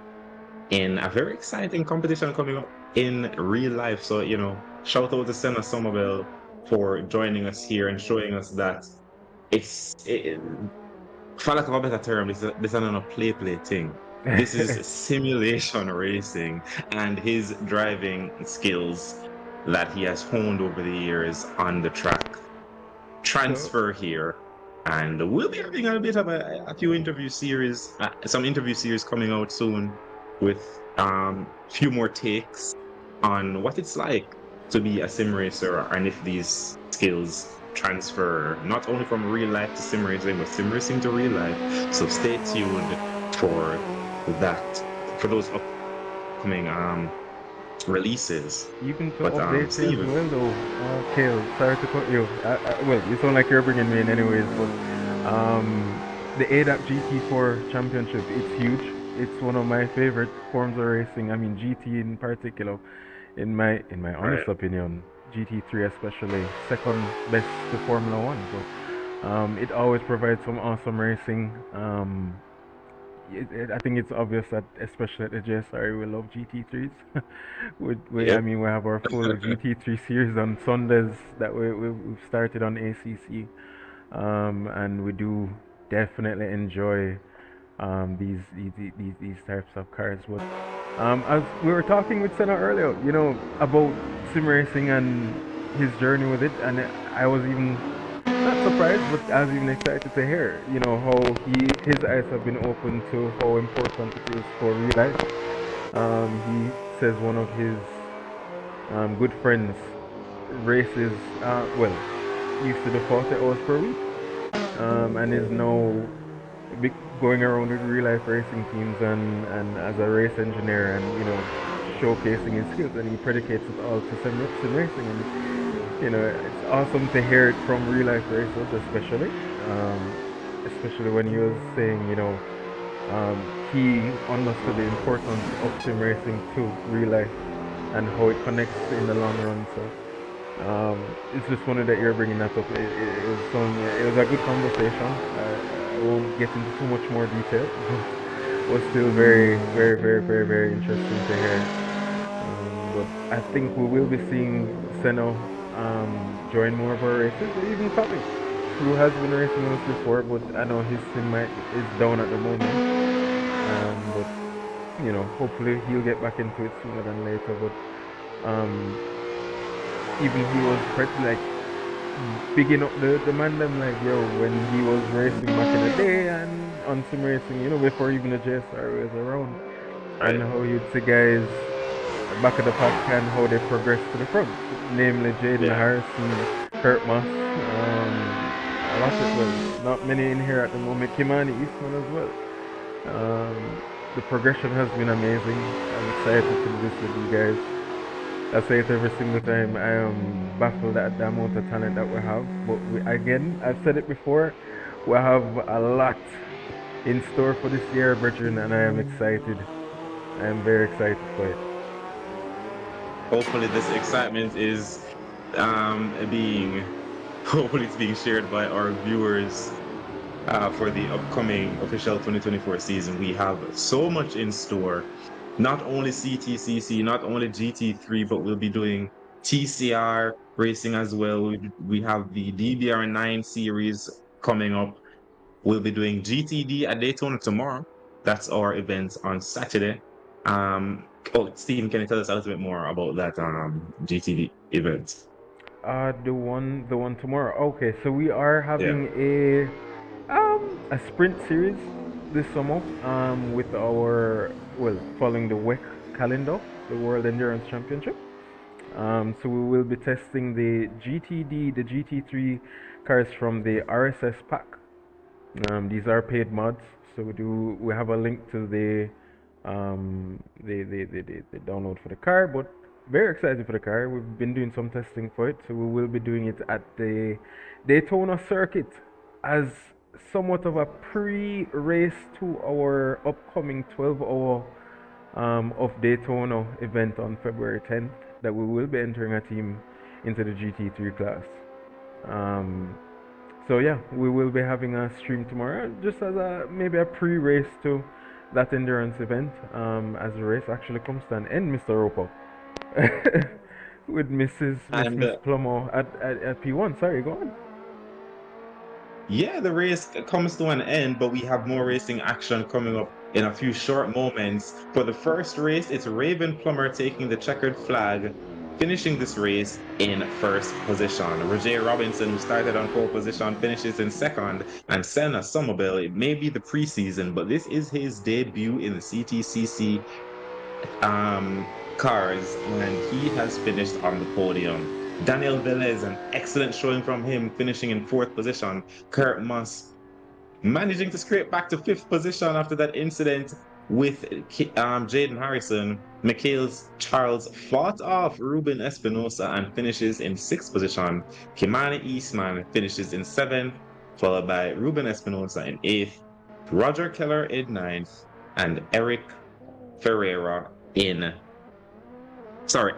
in a very exciting competition coming up in real life. So, shout out to Senna Somerville for joining us here and showing us that it, for lack of a better term, this is not a play thing. This is simulation racing, and his driving skills that he has honed over the years on the track So transfer here. And we'll be having a bit of a few interview series, some interview series coming out soon with few more takes on what it's like to be a sim racer and if these skills transfer not only from real life to sim racing, but sim racing to real life. So stay tuned for that, for those upcoming releases. even to But update you as Steve, well, though, Kale, sorry to cut you. Well, you sound like you're bringing me in anyways, but the ADAC GT4 Championship, it's huge. It's one of my favorite forms of racing. I mean, GT in particular, in my right, honest opinion, GT3 especially, second best to Formula One. But it always provides some awesome racing. I think it's obvious that, especially at the Jsra, we love GT3s. I yep, mean, we have our full GT3 series on Sundays that we've started on ACC, and we do definitely enjoy these types of cars. But as we were talking with Senna earlier, about sim racing and his journey with it, and I was even not surprised, but I was even excited to hear, how his eyes have been opened to how important it is for real life. He says one of his good friends races, well, used to do 40 hours per week, and is now going around with real life racing teams and as a race engineer and, showcasing his skills, and he predicates it all to sim racing. And it's awesome to hear it from real life racers, especially when he was saying, he understood the importance of sim racing to real life and how it connects in the long run. So it's just funny that you're bringing that up. It was a good conversation. I won't get into too much more detail, but it was still very, very, very, very, very interesting to hear. But I think we will be seeing Seno join more of our races, or even Tommy, who has been racing with us before, but I know his sim is down at the moment. But hopefully he'll get back into it sooner than later. But um, even he was pretty like bigging up the man them, like, yo, when he was racing back in the day and on sim racing, before even the JSR was around, and right, how you'd see guys back of the pack and how they progress to the front, namely Jaden yeah, Harrison, Kurt Moss, a lot of, well, not many in here at the moment, Kimani Eastman as well. The progression has been amazing. I'm excited to do this with you guys. I say it every single time. I am baffled at the amount of talent that we have. But again, I've said it before, we have a lot in store for this year, brethren, and I am excited. I am very excited for it. hopefully this excitement is being hopefully it's being shared by our viewers for the upcoming official 2024 season. We have so much in store. Not only CTCC, not only GT3, but we'll be doing TCR racing as well. We have the DBR9 series coming up. We'll be doing GTD at Daytona tomorrow. That's our event on Saturday. Stephen, can you tell us a little bit more about that GTD event? The one tomorrow. Okay, so we are Yeah. having a sprint series this summer. With our, well, following the WEC calendar, the World Endurance Championship. So we will be testing the GTD, the GT3 cars from the RSS pack. These are paid mods, so we have a link to the download for the car. But very excited for the car. We've been doing some testing for it, so we will be doing it at the Daytona circuit as somewhat of a pre-race to our upcoming 12-hour of Daytona event on February 10th, that we will be entering a team into the GT3 class. Um, so yeah, we will be having a stream tomorrow, just as maybe a pre-race to that endurance event, as the race actually comes to an end, Mr. Roper. with And Miss Plomo at P1. Sorry, go on. yeah, the race comes to an end, but we have more racing action coming up in a few short moments. For the first race, it's Raven Plummer taking the checkered flag, finishing this race in first position. Roger Robinson, who started on pole position, finishes in second, and Senna Somerville, it may be the preseason, but this is his debut in the CTCC cars, and he has finished on the podium. Daniel Velez, an excellent showing from him, finishing in fourth position. Kurt Moss managing to scrape back to fifth position after that incident with Jaden Harrison. Mikhail's Charles fought off Ruben Espinosa and finishes in sixth position. Kimani Eastman finishes in seventh, followed by Ruben Espinosa in eighth, Roger Keller in ninth, and Ferreira in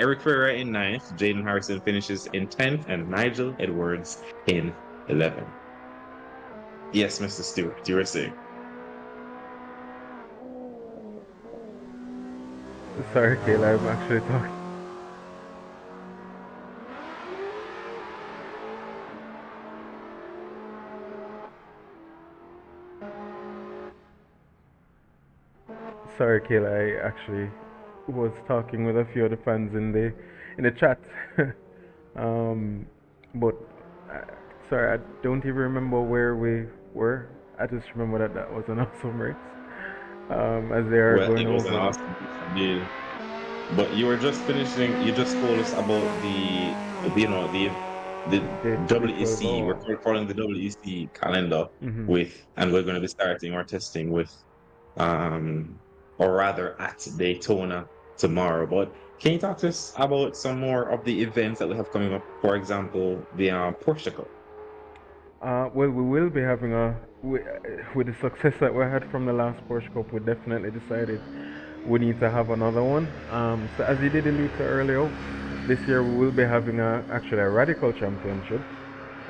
Eric Ferreira in ninth, Jaden Harrison finishes in 10th, and Nigel Edwards in 11th. Yes, Mr. Stewart, you were saying. Sorry, Kayla, I'm actually talking. Sorry, Kayla, I actually was talking with a few of the fans in the chat. um, but uh, sorry, I don't even remember where we were. I just remember that that was an awesome race. As they are Well, going it was an over awesome deal. But you were just finishing, you just told us about the the 12 WEC. We're hour. following the WEC calendar Mm-hmm. with, and we're going to be starting our testing with or rather at Daytona tomorrow. But can you talk to us about some more of the events that we have coming up? For example, the Porsche Cup. Well, we will be having with the success that we had from the last Porsche Cup, we definitely decided we need to have another one. So as you did allude to earlier, this year we will be having actually a radical championship,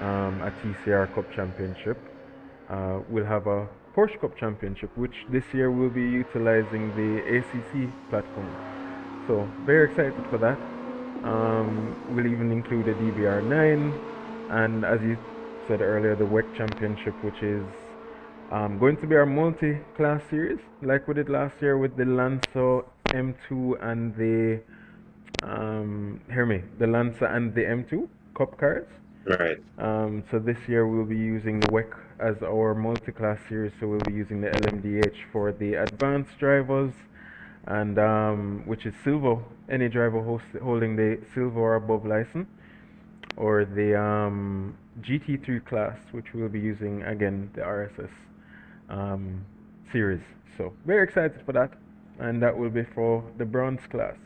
a TCR Cup championship. We'll have a Porsche Cup championship, which this year will be utilizing the ACC platform. So very excited for that. We'll even include a DBR9, and as you said earlier, the WEC Championship, which is going to be our multi-class series, like we did last year with the Lancer M2 and the the Lancer and the M2 Cup cars. Right. So this year we'll be using the WEC as our multi-class series. So we'll be using the LMDH for the advanced drivers, and which is silver. Any driver holding the silver or above license, or the GT3 class, which we'll be using again the RSS um, series. So very excited for that, and that will be for the bronze class.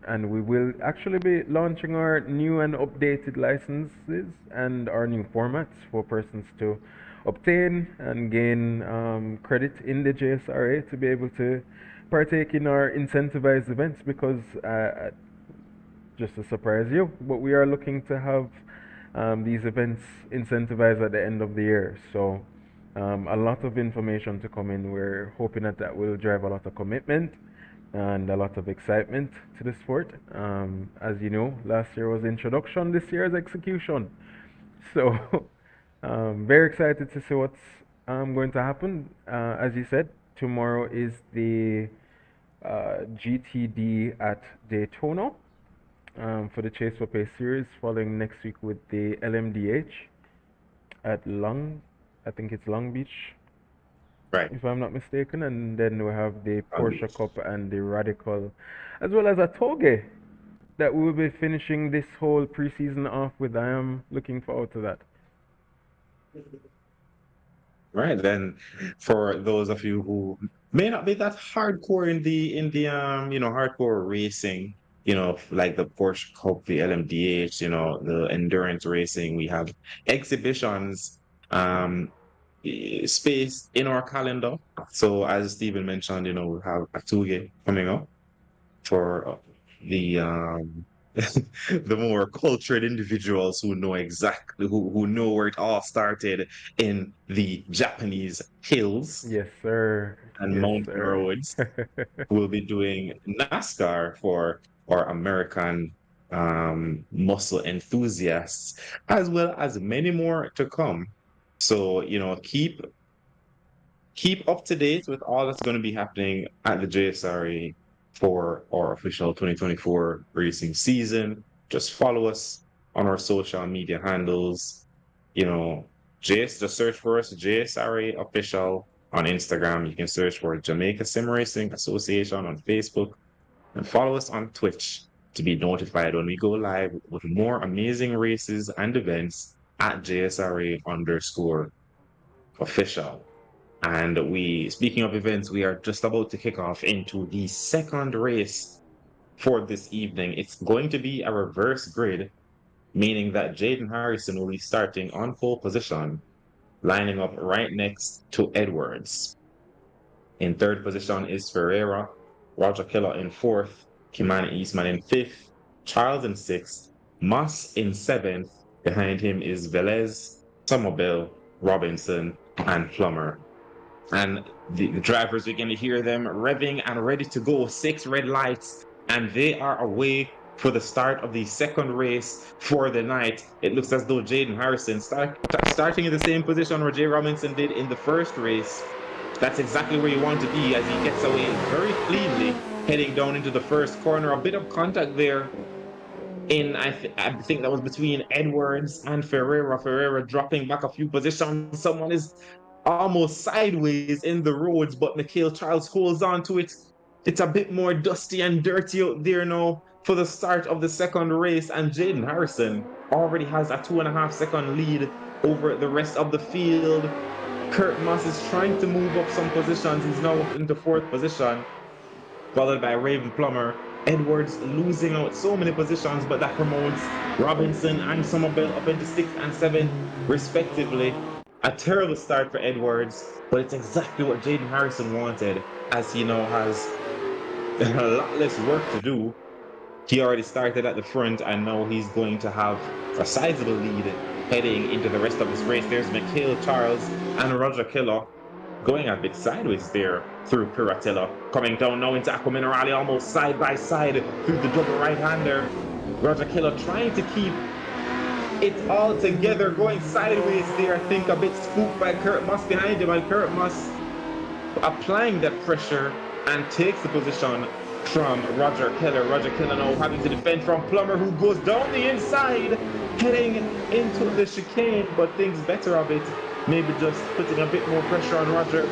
And we will actually be launching our new and updated licenses and our new formats for persons to obtain and gain credit in the JSRA to be able to partake in our incentivized events, because just to surprise you, but we are looking to have these events incentivized at the end of the year. So a lot of information to come in. We're hoping that that will drive a lot of commitment and a lot of excitement to the sport. As you know, last year was introduction, this year is execution. So very excited to see what's going to happen. As you said, tomorrow is the GTD at Daytona for the Chase for Pace series, following next week with the LMDH at I think it's Long Beach, Right. if I'm not mistaken, and then we have the Porsche Cup and the Radical, as well as a Toge that we will be finishing this whole preseason off with. I am looking forward to that. Right. Then for those of you who may not be that hardcore in the hardcore racing, like the Porsche Cup, the LMDH, the endurance racing, we have exhibitions space in our calendar. So as Stephen mentioned, we have a Tuge coming up for the the more cultured individuals who know exactly who know where it all started in the Japanese hills Yes, sir. and Yes, mountain sir. roads will be doing NASCAR for our American muscle enthusiasts, as well as many more to come. So, keep up to date with all that's going to be happening at the JSRA for our official 2024 racing season. Just follow us on our social media handles. You know, just search for us, JSRA official on Instagram. You can search for Jamaica Sim Racing Association on Facebook and follow us on Twitch to be notified when we go live with more amazing races and events at JSRA underscore official. And speaking of events, we are just about to kick off into the second race for this evening. It's going to be a reverse grid, meaning that Jaden Harrison will be starting on pole position, lining up right next to Edwards. In third position is Ferreira, Roger Keller in fourth, Kimani Eastman in fifth, Charles in sixth, Moss in seventh. Behind him is Velez, Somerville, Robinson, and Plummer. And the drivers, we're going to hear them revving and ready to go. 6 red lights, and they are away for the start of the second race for the night. It looks as though Jaden Harrison starting in the same position where Jay Robinson did in the first race. That's exactly where you want to be as he gets away very cleanly, heading down into the first corner. A bit of contact there I think that was between Edwards and Ferreira. Ferreira dropping back a few positions. Someone is almost sideways in the roads, but Mikhail Charles holds on to it. It's a bit more dusty and dirty out there now for the start of the second race, and Jaden Harrison already has a 2.5-second lead over the rest of the field. Kurt Moss is trying to move up some positions. He's now up into fourth position, followed by Raven Plummer. Edwards losing out so many positions, but that promotes Robinson and Somerville up into 6th and 7th, respectively. A terrible start for Edwards, but it's exactly what Jaden Harrison wanted, as he now has a lot less work to do. He already started at the front, and now he's going to have a sizable lead heading into the rest of this race. There's Mikhail Charles and Roger Keller going a bit sideways there through Piratella, coming down now into Aqua Minerale, almost side by side through the double right-hander. Roger Keller trying to keep it all together, going sideways there. I think a bit spooked by Kurt Moss behind him, and Kurt Moss applying that pressure and takes the position from Roger Keller. Roger Keller now having to defend from Plummer, who goes down the inside, heading into the chicane, but thinks better of it. Maybe just putting a bit more pressure on Roger.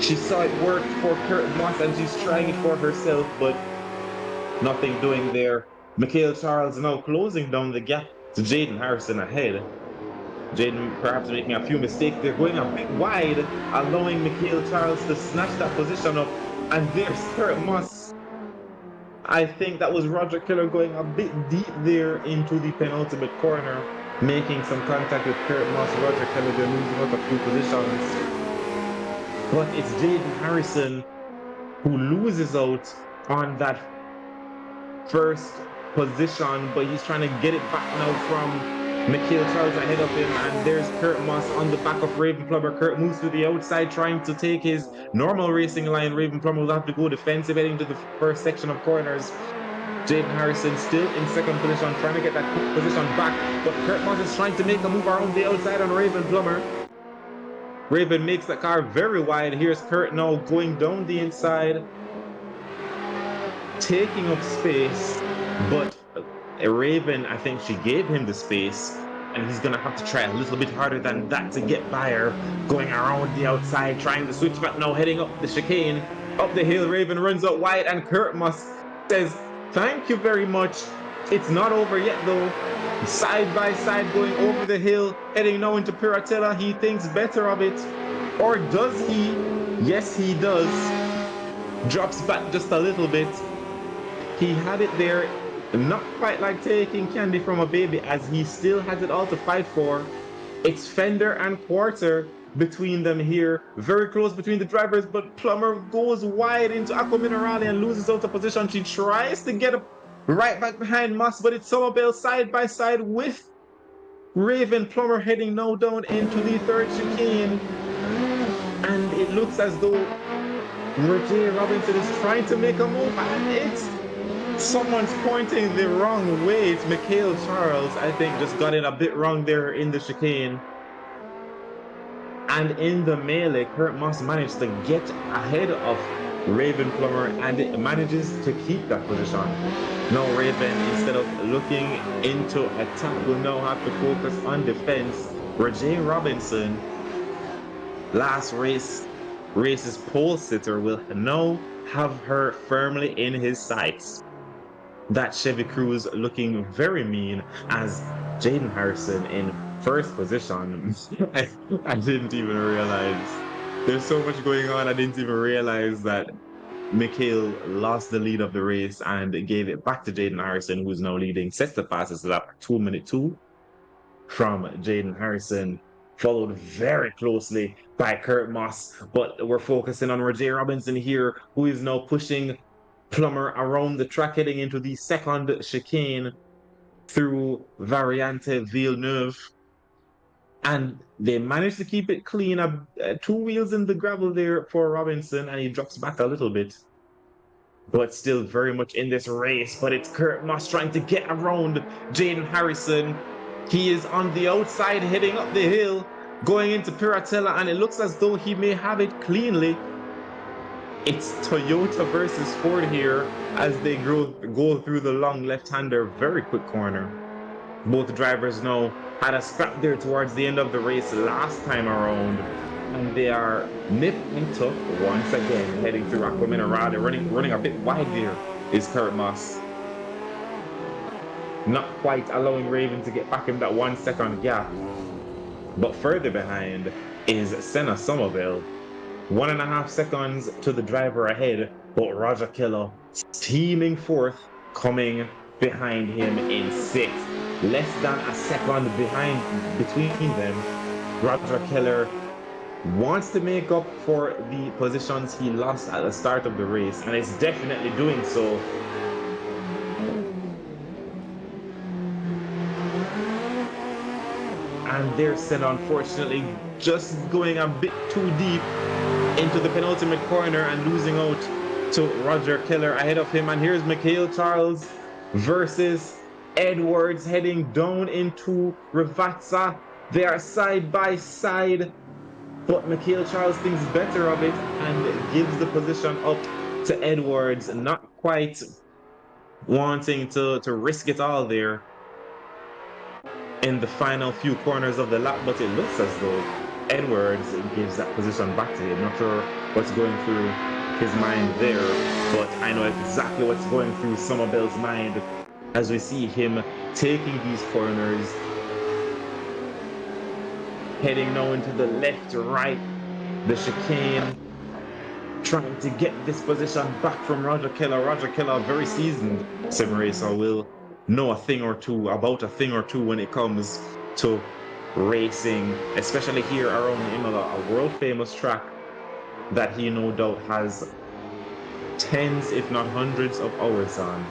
She saw it work for Kurt Moss and she's trying it for herself, but nothing doing there. Mikhail Charles now closing down the gap to Jaden Harrison ahead. Jaden perhaps making a few mistakes. They're going a bit wide, allowing Mikhail Charles to snatch that position up. And there's Kurt Moss. I think that was Roger Keller going a bit deep there into the penultimate corner, making some contact with Kurt Moss. Roger Keller, they're losing out a few positions. But it's Jaden Harrison who loses out on that first position, but he's trying to get it back now from Mikhail Charles ahead of him, and there's Kurt Moss on the back of Raven Plummer. Kurt moves to the outside trying to take his normal racing line. Raven Plummer will have to go defensive heading to the first section of corners. Jaden Harrison still in second position, trying to get that position back, but Kurt Moss is trying to make a move around the outside on Raven Plummer. Raven makes the car very wide. Here's Kurt now going down the inside, taking up space, but Raven, I think she gave him the space, and he's going to have to try a little bit harder than that to get by her, going around the outside, trying to switch back now, heading up the chicane, up the hill. Raven runs out wide, and Kurt Moss says, "Thank you very much. It's not over yet, though." Side by side going over the hill, heading now into Piratella. He thinks better of it. Or does he? Yes, he does. Drops back just a little bit. He had it there, not quite like taking candy from a baby, as he still has it all to fight for. It's Fender and Quarter between them here. Very close between the drivers, but Plummer goes wide into Aqua Minerale and loses out of position. She tries to get right back behind Moss, but it's Somerville side by side with Raven Plummer heading now down into the third chicane. And it looks as though Roger Robinson is trying to make a move, and it's someone's pointing the wrong way. It's Mikhail Charles, I think, just got it a bit wrong there in the chicane. And in the melee, Kurt Moss managed to get ahead of Raven Plummer and it manages to keep that position. Now Raven, instead of looking into attack, will now have to focus on defense. Roger Robinson, last race's pole sitter, will now have her firmly in his sights. That Chevy Cruze looking very mean as Jaden Harrison in first position. I didn't even realize. There's so much going on. I didn't even realize that Mikhail lost the lead of the race and gave it back to Jaden Harrison, who's now leading. Sets the fastest lap, 2:02 from Jaden Harrison, followed very closely by Kurt Moss. But we're focusing on Roger Robinson here, who is now pushing Plummer around the track, heading into the second chicane through Variante Villeneuve. And they managed to keep it clean. Two wheels in the gravel there for Robinson, and he drops back a little bit. But still very much in this race. But it's Kurt Moss trying to get around Jaden Harrison. He is on the outside, heading up the hill, going into Piratella, and it looks as though he may have it cleanly. It's Toyota versus Ford here as they go through the long left-hander, very quick corner. Both drivers now had a scrap there towards the end of the race last time around, and they are nip and tuck once again, heading through Aqua Minerale. Running a bit wide there is Kurt Moss. Not quite allowing Raven to get back in that 1 second gap. But further behind is Senna Somerville. 1.5 seconds to the driver ahead, but Roger Keller steaming fourth, coming behind him in sixth. Less than a second between them. Roger Keller wants to make up for the positions he lost at the start of the race, and is definitely doing so. And there's Senna, unfortunately, just going a bit too deep into the penultimate corner and losing out to Roger Keller ahead of him. And here's Mikhail Charles versus Edwards heading down into Rivazza. They are side by side, but Mikhail Charles thinks better of it and gives the position up to Edwards, not quite wanting to risk it all there in the final few corners of the lap, but it looks as though Edwards gives that position back to him. Not sure what's going through his mind there, but I know exactly what's going through Somerville's mind as we see him taking these corners, heading now into the left, right, the chicane, trying to get this position back from Roger Keller. Roger Keller, a very seasoned sim racer, will know a thing or two when it comes to racing, especially here around Imola, a world famous track that he no doubt has tens if not hundreds of hours on.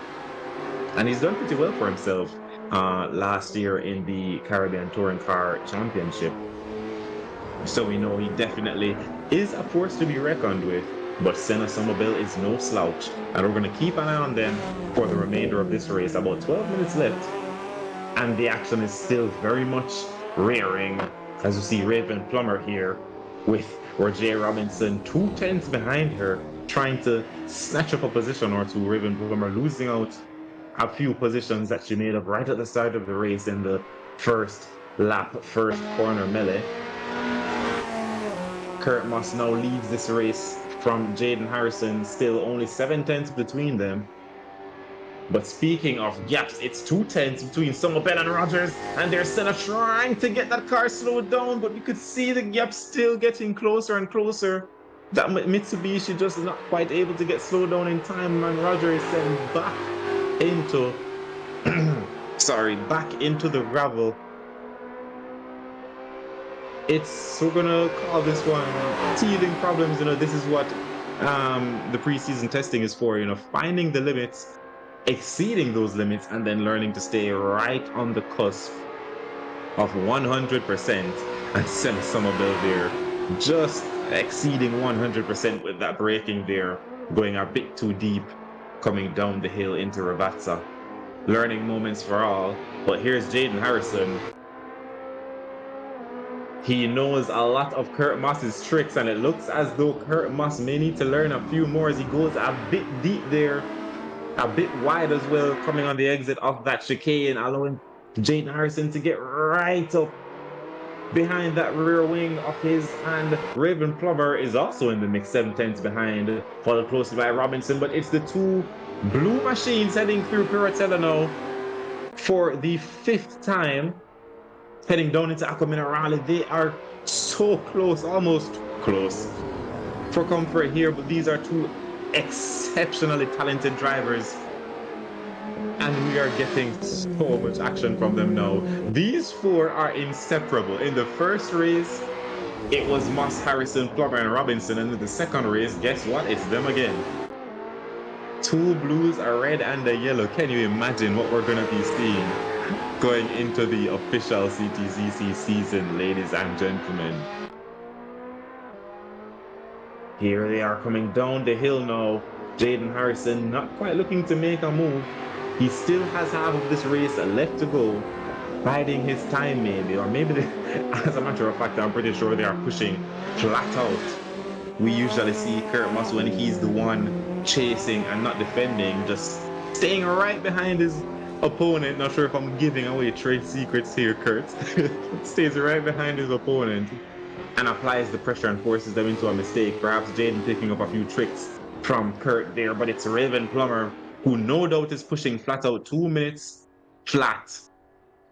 And he's done pretty well for himself last year in the Caribbean Touring Car Championship. So we know he definitely is a force to be reckoned with. But Senna Somerville is no slouch, and we're going to keep an eye on them for the remainder of this race. About 12 minutes left, and the action is still very much rearing, as you see Raven Plummer here with Roger Robinson 2/10 behind her, trying to snatch up a position or two. Raven Plummer losing out a few positions that she made up right at the start of the race in the first lap, first corner melee. Kurt Moss now leads this race from Jaden Harrison, still only 7/10 between them. But speaking of gaps, it's 2/10 between Somerville and Rogers, and they're Senna trying to get that car slowed down, but you could see the gap still getting closer and closer. That Mitsubishi just not quite able to get slowed down in time, and Roger is sent back into back into the gravel. We're gonna call this one teething problems. This is what the preseason testing is for, finding the limits exceeding those limits and then learning to stay right on the cusp of 100%. And Senna Somerville there just exceeding 100% with that braking there, going a bit too deep, coming down the hill into Ravazza. Learning moments for all. But here's Jaden Harrison. He knows a lot of Kurt Moss's tricks, and it looks as though Kurt Moss may need to learn a few more as he goes a bit deep there, a bit wide as well, coming on the exit of that chicane, allowing Jaden Harrison to get right up behind that rear wing of his, and Raven Plummer is also in the mix, 7/10 behind, followed closely by Robinson. But it's the two blue machines heading through Piratella now for the 5th time, heading down into Aqua Minerale. They are so close, almost close for comfort here, but these are two exceptionally talented drivers, and we are getting so much action from them now. These four are inseparable. In the first race, it was Moss, Harrison, Plummer, and Robinson, and in the second race, guess what? It's them again. 2 blues, a red, and a yellow. Can you imagine what we're going to be seeing going into the official Ctcc season, ladies and gentlemen? Here they are coming down the hill now. Jaden Harrison not quite looking to make a move. He still has half of this race left to go, biding his time maybe, or maybe as a matter of fact, I'm pretty sure they are pushing flat out. We usually see Kurt Moss when he's the one chasing and not defending, just staying right behind his opponent. Not sure if I'm giving away trade secrets here, Kurt. Stays right behind his opponent and applies the pressure and forces them into a mistake. Perhaps Jaden picking up a few tricks from Kurt there, but it's Raven Plummer, who no doubt is pushing flat out. 2 minutes flat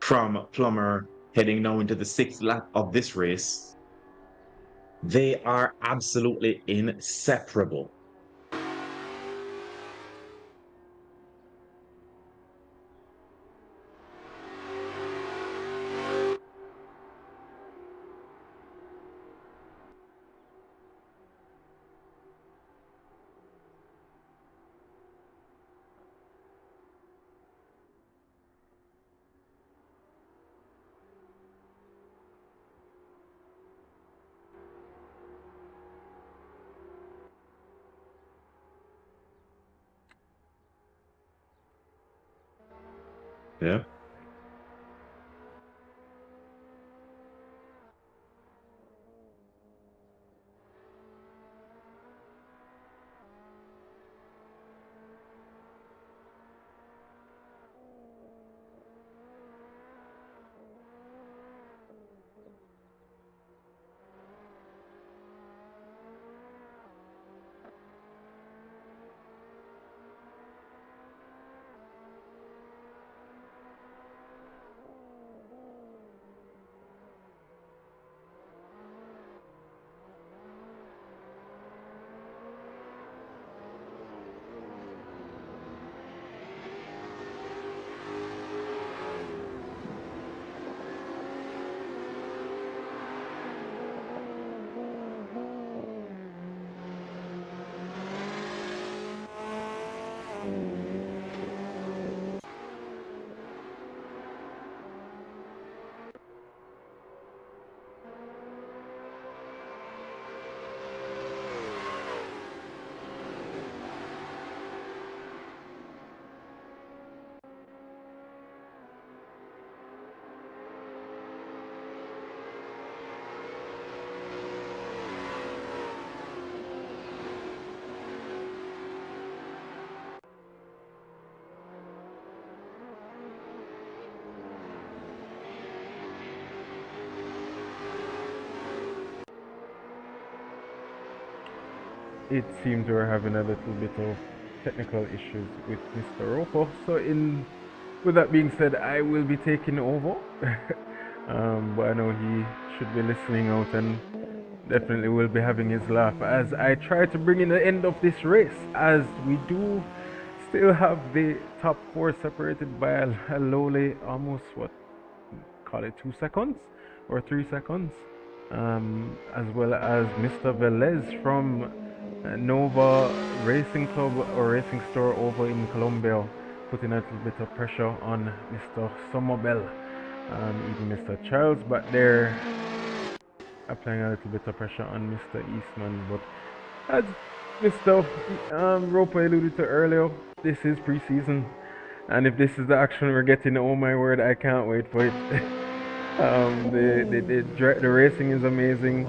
from Plummer, heading now into the 6th lap of this race. They are absolutely inseparable. Yeah. It seems we're having a little bit of technical issues with Mr. Ropo. So with that being said, I will be taking over. But I know he should be listening out and definitely will be having his laugh as I try to bring in the end of this race, as we do still have the top 4 separated by a lowly almost, call it 2 seconds or 3 seconds, as well as Mr. Velez from Nova Racing Club or Racing Store over in Colombia, putting a little bit of pressure on Mr. Somerville, even Mr. Charles, but they're applying a little bit of pressure on Mr. Eastman. But as Mr. Roper alluded to earlier, this is preseason, and if this is the action we're getting, oh my word, I can't wait for it. The racing is amazing.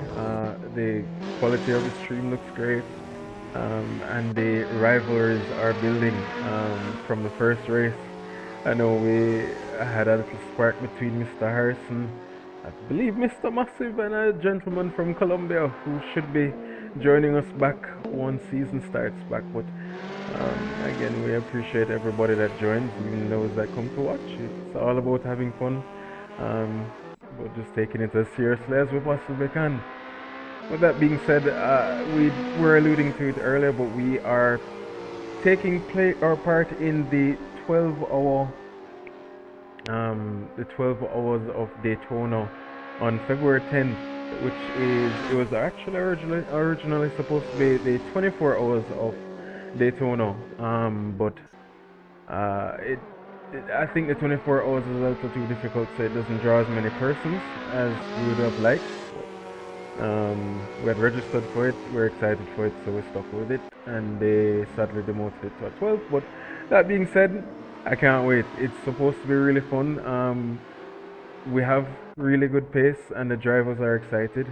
The quality of the stream looks great. And the rivalries are building from the first race. I know we had a little spark between Mr. Harrison, I believe Mr. Massive, and a gentleman from Colombia who should be joining us back once season starts back. But again, we appreciate everybody that joins, even those that come to watch. It's all about having fun, but just taking it as seriously as we possibly can. With that being said, we were alluding to it earlier, but we are taking part in the 12-hour, the 12 hours of Daytona on February 10th, it was actually originally supposed to be the 24 hours of Daytona, but I think the 24 hours is a little too difficult, so it doesn't draw as many persons as we would have liked. We had registered for it, we're excited for it, so we stuck with it, and they sadly demoted it to a 12. But that being said, I can't wait. It's supposed to be really fun. We have really good pace, and the drivers are excited.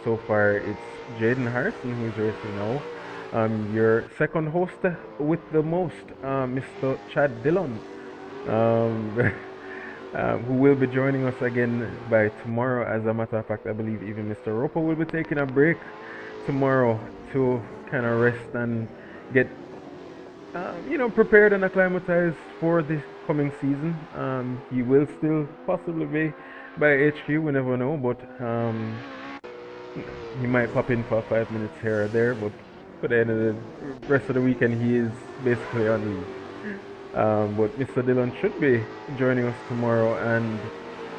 So far, it's Jaden Harrison who's racing now. Your second host with the most, Mr. Chad Dillon. Who will be joining us again by tomorrow. As a matter of fact, I believe even Mr. Roper will be taking a break tomorrow to kind of rest and get, prepared and acclimatized for this coming season. He will still possibly be by HQ, we never know, but he might pop in for 5 minutes here or there, but for the end of the rest of the weekend, he is basically on leave. But Mr. Dillon should be joining us tomorrow, and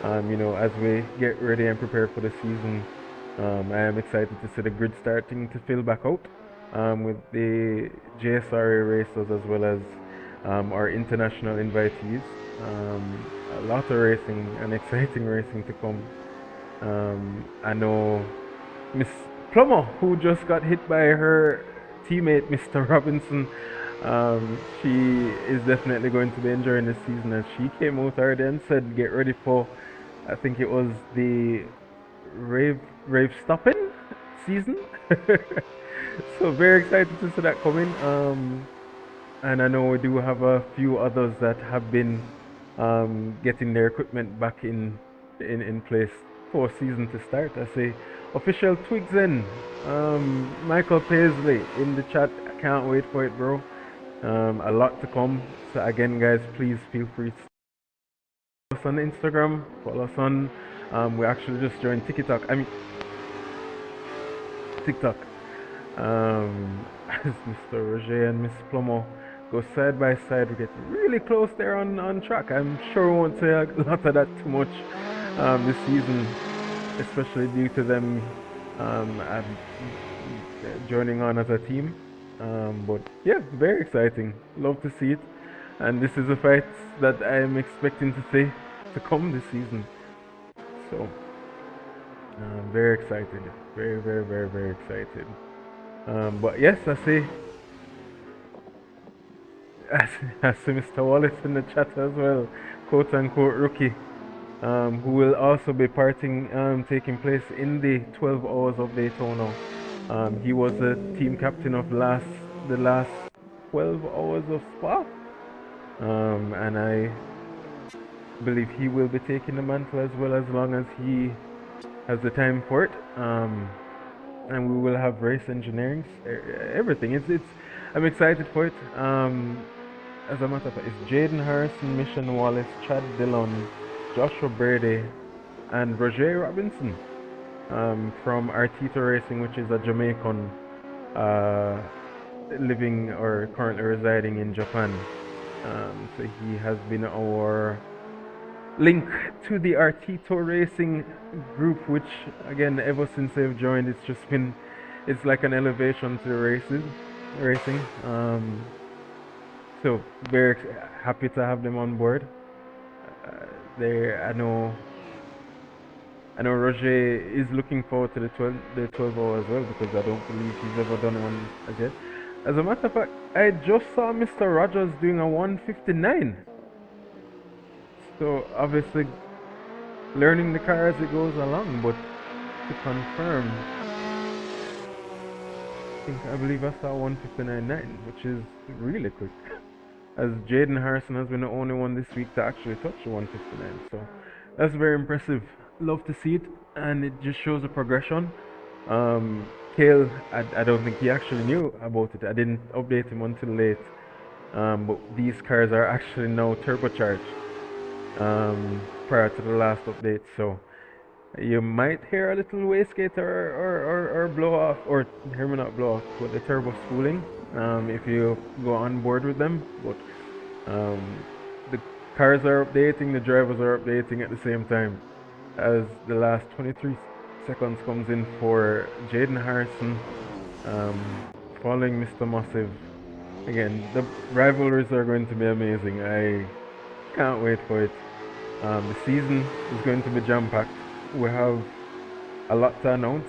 as we get ready and prepare for the season, I am excited to see the grid starting to fill back out with the Jsra racers as well as our international invitees. A lot of racing and exciting racing to come. I know Miss Plummer, who just got hit by her teammate Mr. Robinson. She is definitely going to be enjoying this season, as she came out already and said get ready for, I think it was the rave stopping season. So very excited to see that coming. And I know we do have a few others that have been getting their equipment back in place for season to start. I say official twigs in. Michael Paisley in the chat. I can't wait for it, bro. A lot to come. So again, guys, please feel free to follow us on Instagram, follow us on we actually just joined TikTok. As Mr. Roger and Miss Plummer go side by side, we get really close there on track. I'm sure we won't say a lot of that too much this season, especially due to them joining on as a team. But yeah, very exciting. Love to see it, and this is a fight that I am expecting to see to come this season. So very excited, very excited. But yes, I see Mr. Wallace in the chat as well, quote unquote rookie, who will also be taking place in the 12 hours of Daytona. He was the team captain of the last 12 hours of Spa, and I believe he will be taking the mantle as well, as long as he has the time for it. And we will have race engineering, everything. I'm excited for it. As a matter of fact, it's Jaden Harrison, Mission Wallace, Chad Dillon, Joshua Brady, and Roger Robinson from Artito Racing, which is a Jamaican living or currently residing in Japan. So he has been our link to the Artito Racing group, which again, ever since they've joined, it's like an elevation to the racing. So So very happy to have them on board. They, I know Roger is looking forward to the 12 hour as well, because I don't believe he's ever done one as yet. As a matter of fact, I just saw Mr. Rogers doing a 159. So obviously learning the car as it goes along, but to confirm, I believe I saw 159.9, which is really quick. As Jaden Harrison has been the only one this week to actually touch the 159. So that's very impressive. Love to see it, and it just shows a progression. Kale, I don't think he actually knew about it. I didn't update him until late. But these cars are actually now turbocharged prior to the last update. So you might hear a little wastegate or blow off, or hear me not blow off, but the turbo spooling if you go on board with them. But the cars are updating, the drivers are updating at the same time, as the last 23 seconds comes in for Jaden Harrison following Mr. Massive. Again, the rivalries are going to be amazing. I can't wait for it. The season is going to be jam-packed. We have a lot to announce.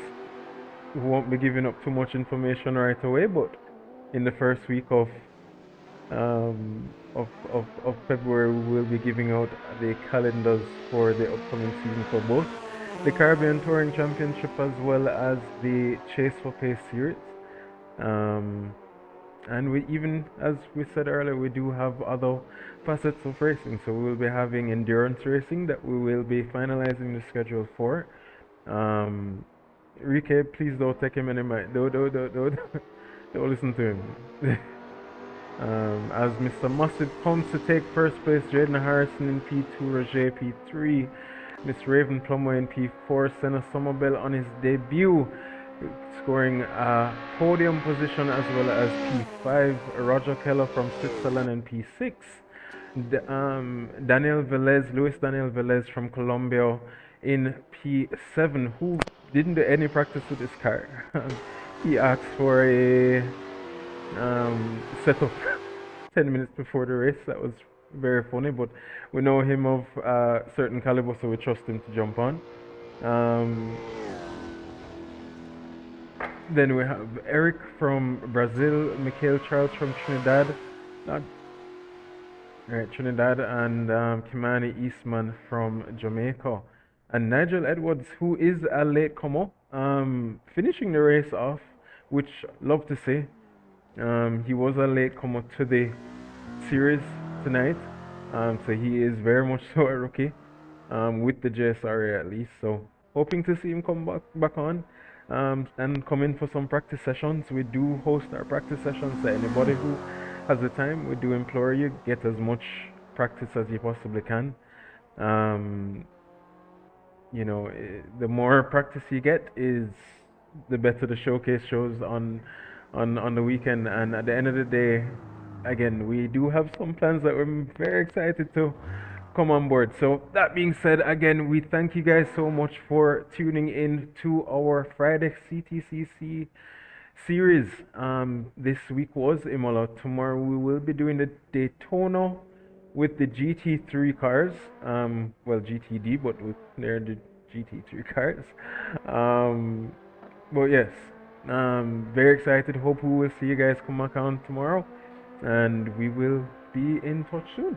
We won't be giving up too much information right away, but in the first week of February, we will be giving out the calendars for the upcoming season for both the Caribbean Touring Championship as well as the Chase for Pace series. And we, even as we said earlier, we do have other facets of racing. So we will be having endurance racing that we will be finalizing the schedule for. Rike, please don't take him any mind. Don't listen to him. As Mr. Massive comes to take first place, Jaden Harrison in P2, Roger P3, Miss Raven Plummer in P4, Senna Somerville on his debut, scoring a podium position, as well as P5, Roger Keller from Switzerland in P6, Daniel Velez, Luis Daniel Velez from Colombia in P7, who didn't do any practice with this car. He asked for a setup 10 minutes before the race. That was very funny, but we know him of certain caliber, so we trust him to jump on. Then we have Eric from Brazil, Mikhail Charles from Trinidad, Trinidad, and Kimani Eastman from Jamaica, and Nigel Edwards, who is a latecomer, finishing the race off, which love to see. He was a latecomer to the series tonight, so he is very much so a rookie with the Jsra at least. So hoping to see him come back on and come in for some practice sessions. We do host our practice sessions, so anybody who has the time, we do implore you, get as much practice as you possibly can. The more practice you get, is the better the showcase shows on the weekend. And at the end of the day, again, we do have some plans that we're very excited to come on board. So that being said, again, we thank you guys so much for tuning in to our Friday Ctcc series. This week was Imola. Tomorrow we will be doing the Daytona with the GT3 cars. Well, GTD, but they're the GT3 cars. But yes, very excited. Hope we will see you guys come back on tomorrow, and we will be in touch soon.